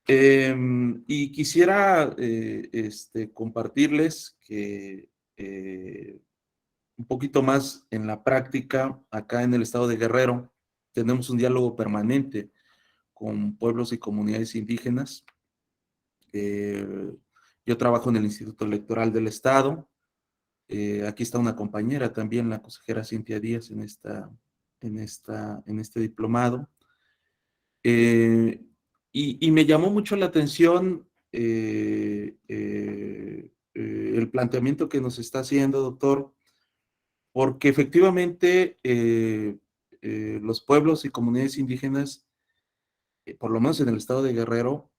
Y quisiera compartirles que un poquito más en la práctica, acá en el estado de Guerrero, tenemos un diálogo permanente con pueblos y comunidades indígenas. Yo trabajo en el Instituto Electoral del Estado. Aquí está una compañera también, la consejera Cintia Díaz, en este diplomado. Y me llamó mucho la atención el planteamiento que nos está haciendo, doctor, porque efectivamente los pueblos y comunidades indígenas, por lo menos en el estado de Guerrero,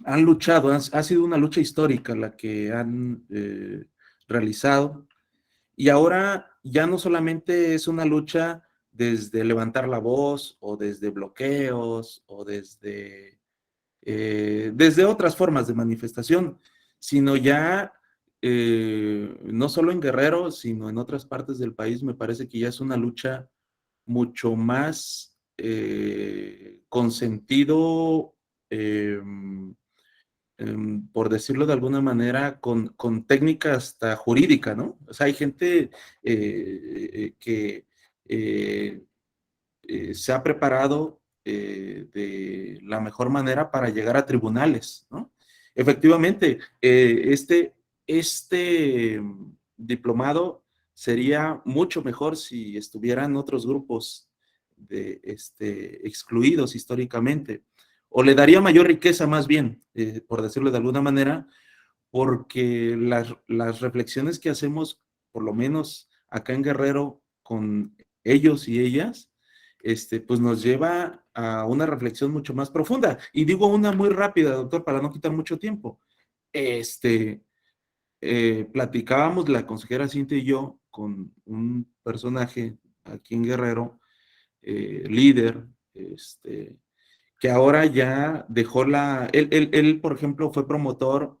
han luchado, ha sido una lucha histórica la que han realizado, y ahora ya no solamente es una lucha desde levantar la voz o desde bloqueos o desde otras formas de manifestación, sino ya no solo en Guerrero, sino en otras partes del país, me parece que ya es una lucha mucho más con sentido por decirlo de alguna manera, con técnica hasta jurídica, ¿no? O sea, hay gente que se ha preparado de la mejor manera para llegar a tribunales, ¿no? Efectivamente, este diplomado sería mucho mejor si estuvieran otros grupos excluidos históricamente, o le daría mayor riqueza más bien, por decirlo de alguna manera, porque las reflexiones que hacemos, por lo menos acá en Guerrero, con ellos y ellas, pues nos lleva a una reflexión mucho más profunda. Y digo una muy rápida, doctor, para no quitar mucho tiempo. Platicábamos la consejera Cintia y yo con un personaje aquí en Guerrero, líder, que ahora ya dejó él, por ejemplo, fue promotor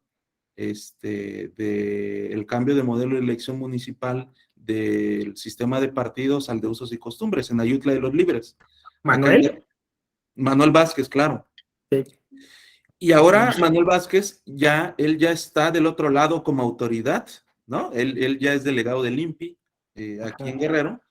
del cambio de modelo de elección municipal del sistema de partidos al de usos y costumbres en Ayutla de los Libres. Manuel. Manuel Vázquez, claro. Sí. Y ahora Manuel Vázquez, él ya está del otro lado como autoridad, ¿no? Él ya es delegado del INPI aquí en Guerrero.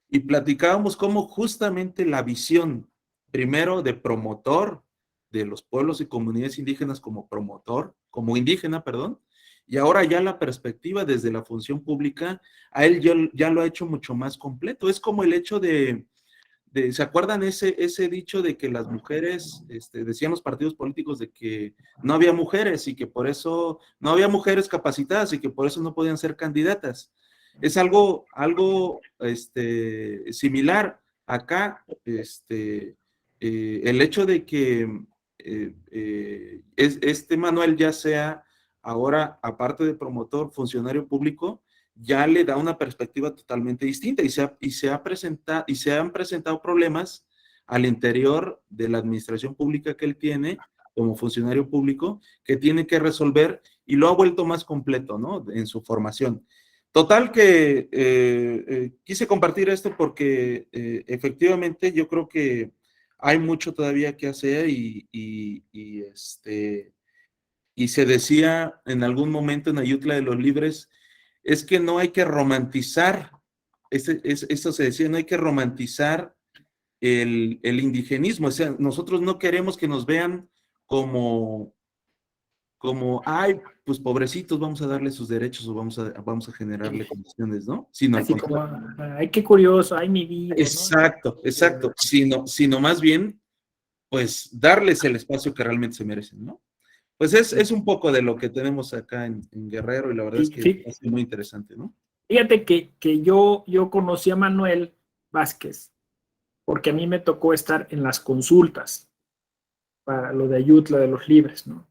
Y platicábamos cómo justamente la visión, primero de promotor de los pueblos y comunidades indígenas como indígena, perdón, y ahora ya la perspectiva desde la función pública, a él ya lo ha hecho mucho más completo. Es como el hecho ¿se acuerdan ese dicho de que las mujeres, decían los partidos políticos de que no había mujeres y que por eso, no había mujeres capacitadas y que por eso no podían ser candidatas? Es algo similar acá, el hecho de que Manuel ya sea ahora, aparte de promotor, funcionario público, ya le da una perspectiva totalmente distinta y se han presentado problemas al interior de la administración pública que él tiene como funcionario público que tiene que resolver y lo ha vuelto más completo, ¿no? En su formación. Total que quise compartir esto porque efectivamente yo creo que hay mucho todavía que hacer y se decía en algún momento en Ayutla de los Libres, es que no hay que romantizar, esto se decía, no hay que romantizar el indigenismo, o sea, nosotros no queremos que nos vean como, ay, pues pobrecitos, vamos a darle sus derechos o vamos a generarle condiciones, ¿no? Sino así como, ay, qué curioso, ay, mi vida, exacto, ¿no? exacto, sino más bien, pues darles el espacio que realmente se merecen, ¿no? Pues es un poco de lo que tenemos acá en Guerrero y la verdad es que es muy interesante, ¿no? Fíjate que yo conocí a Manuel Vázquez porque a mí me tocó estar en las consultas para lo de Ayutla de los Libres, ¿no?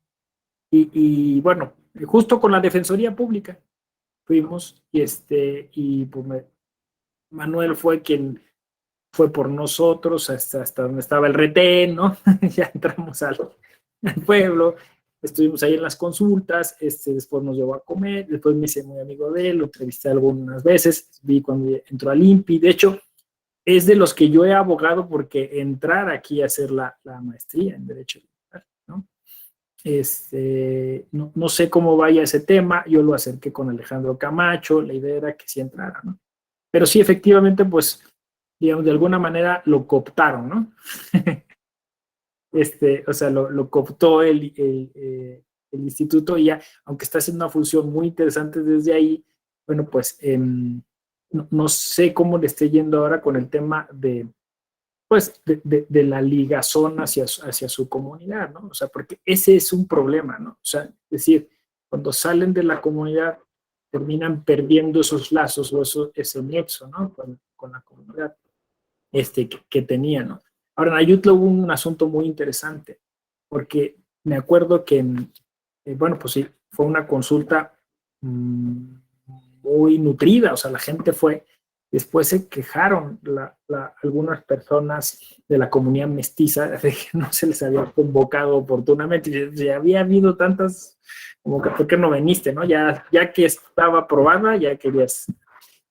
Y bueno, justo con la Defensoría Pública fuimos y pues Manuel fue quien fue por nosotros hasta donde estaba el retén, ¿no? Ya entramos al pueblo, estuvimos ahí en las consultas, después nos llevó a comer, después me hice muy amigo de él, lo entrevisté algunas veces, vi cuando entró al INPI, de hecho, es de los que yo he abogado porque entrar aquí a hacer la maestría en Derecho Electoral, ¿no? No sé cómo vaya ese tema, yo lo acerqué con Alejandro Camacho, la idea era que sí entrara, ¿no? Pero sí, efectivamente, pues, digamos, de alguna manera lo cooptaron, ¿no? O sea, lo cooptó el instituto y ya, aunque está haciendo una función muy interesante desde ahí, bueno, pues no sé cómo le esté yendo ahora con el tema pues, de la ligazón hacia su comunidad, ¿no? O sea, porque ese es un problema, ¿no? O sea, es decir, cuando salen de la comunidad, terminan perdiendo esos lazos o ese nexo, ¿no? Con la comunidad que tenían, ¿no? Ahora, en Ayutla hubo un asunto muy interesante, porque me acuerdo que, bueno, pues sí, fue una consulta muy nutrida, o sea, la gente fue, después se quejaron algunas personas de la comunidad mestiza de que no se les había convocado oportunamente, ya había habido tantas, como que, ¿por qué no viniste, no? Ya que estaba aprobada, ya querías.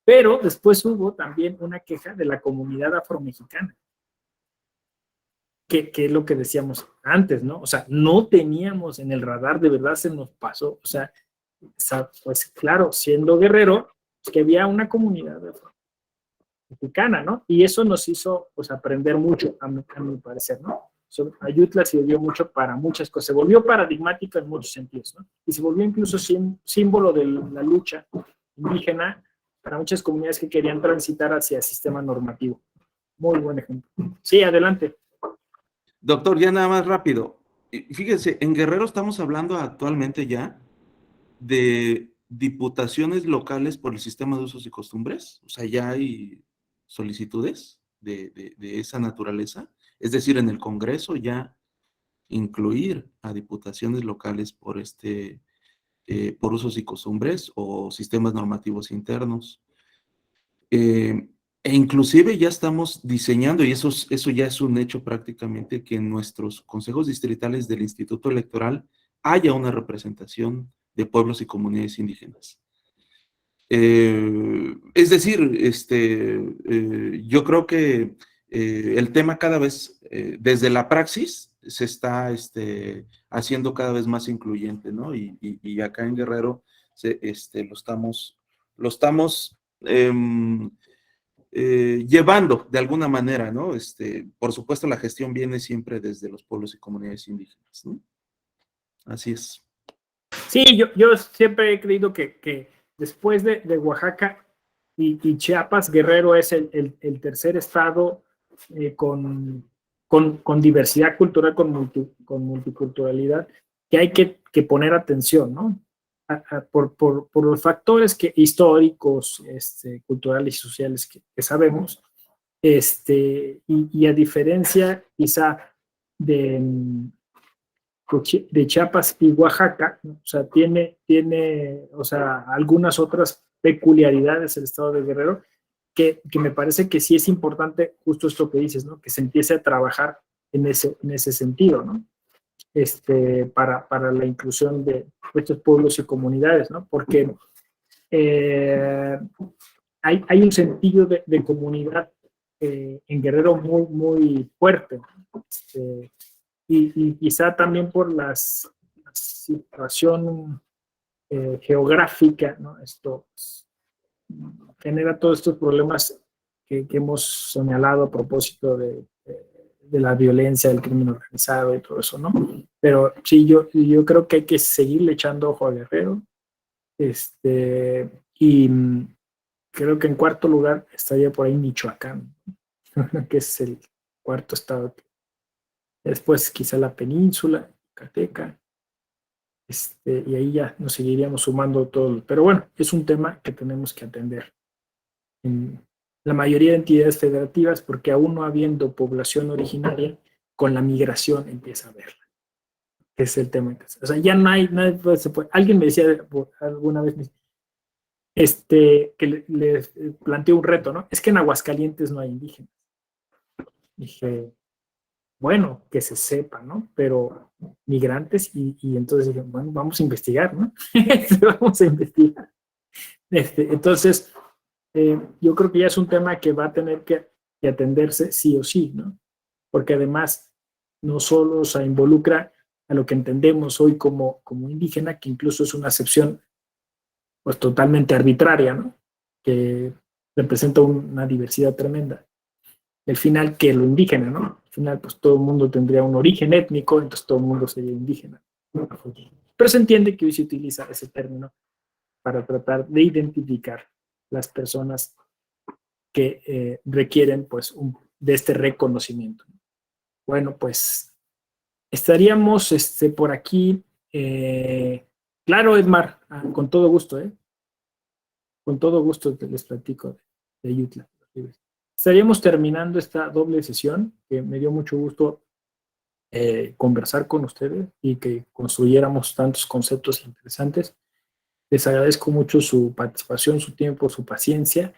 Pero después hubo también una queja de la comunidad afromexicana, que es lo que decíamos antes, ¿no? O sea, no teníamos en el radar, de verdad se nos pasó, o sea, pues claro, siendo Guerrero, pues, que había una comunidad mexicana, ¿no? Y eso nos hizo, pues, aprender mucho, a mi parecer, ¿no? Ayutla se volvió mucho para muchas cosas, se volvió paradigmática en muchos sentidos, ¿no? Y se volvió incluso símbolo de la lucha indígena para muchas comunidades que querían transitar hacia el sistema normativo. Muy buen ejemplo. Sí, adelante. Doctor, ya nada más rápido. Fíjense, en Guerrero estamos hablando actualmente ya de diputaciones locales por el sistema de usos y costumbres. O sea, ya hay solicitudes de esa naturaleza. Es decir, en el Congreso ya incluir a diputaciones locales por usos y costumbres o sistemas normativos internos. E inclusive ya estamos diseñando, y eso ya es un hecho prácticamente, que en nuestros consejos distritales del Instituto Electoral haya una representación de pueblos y comunidades indígenas. Es decir, yo creo que el tema cada vez, desde la praxis, se está haciendo cada vez más incluyente, ¿no? Y acá en Guerrero lo estamos llevando de alguna manera, ¿no? Por supuesto, la gestión viene siempre desde los pueblos y comunidades indígenas, ¿no? Así es. Sí, yo siempre he creído que después de Oaxaca y Chiapas, Guerrero es el tercer estado con diversidad cultural, con multiculturalidad, que hay que poner atención, ¿no? Por los factores históricos, culturales y sociales que sabemos, y a diferencia quizá de Chiapas y Oaxaca, ¿no? O sea, tiene, o sea, algunas otras peculiaridades el estado de Guerrero que me parece que sí es importante justo esto que dices, ¿no? Que se empiece a trabajar en ese sentido, ¿no? Para la inclusión de estos pueblos y comunidades, ¿no? Porque hay un sentido de comunidad en Guerrero muy, muy fuerte, ¿no? Y quizá también por la situación geográfica, ¿no? Esto genera todos estos problemas que hemos señalado a propósito de la violencia, del crimen organizado y todo eso, ¿no? Pero sí, yo creo que hay que seguirle echando ojo a Guerrero. Y creo que en cuarto lugar estaría por ahí Michoacán, que es el cuarto estado. Después quizá la península, Yucateca, y ahí ya nos seguiríamos sumando todo. Pero bueno, es un tema que tenemos que atender en la mayoría de entidades federativas, porque aún no habiendo población originaria, con la migración empieza a verla, que es el tema. O sea, ya no hay, alguien me decía alguna vez, que le planteó un reto, ¿no? Es que en Aguascalientes no hay indígenas. Dije, bueno, que se sepa, ¿no? Pero migrantes, y entonces dije, bueno, vamos a investigar, ¿no? Vamos a investigar. Entonces, yo creo que ya es un tema que va a tener que atenderse sí o sí, ¿no? Porque además no solo se involucra a lo que entendemos hoy como indígena, que incluso es una acepción pues totalmente arbitraria, ¿no? Que representa una diversidad tremenda. Y al final, que lo indígena, ¿no? Al final, pues todo el mundo tendría un origen étnico, entonces todo el mundo sería indígena. Pero se entiende que hoy se utiliza ese término para tratar de identificar las personas que requieren, pues, de este reconocimiento. Bueno, pues, estaríamos por aquí. Claro, Edmar, con todo gusto, con todo gusto les platico de Ayutla. Estaríamos terminando esta doble sesión, que me dio mucho gusto conversar con ustedes y que construyéramos tantos conceptos interesantes. Les agradezco mucho su participación, su tiempo, su paciencia.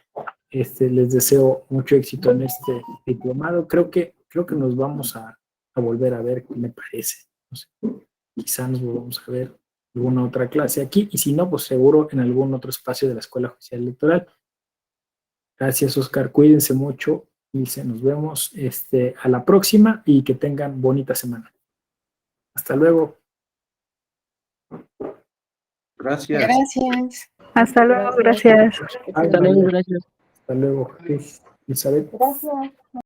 Les deseo mucho éxito en este diplomado. Creo que nos vamos a volver a ver, me parece. No sé, quizá nos volvamos a ver en alguna otra clase aquí, y si no, pues seguro en algún otro espacio de la Escuela Oficial Electoral. Gracias, Oscar. Cuídense mucho Ilse, nos vemos a la próxima y que tengan bonita semana. Hasta luego. Gracias. Gracias. Hasta luego, gracias. Ay, Hasta María. luego, gracias. Hasta luego, Elizabeth. Gracias.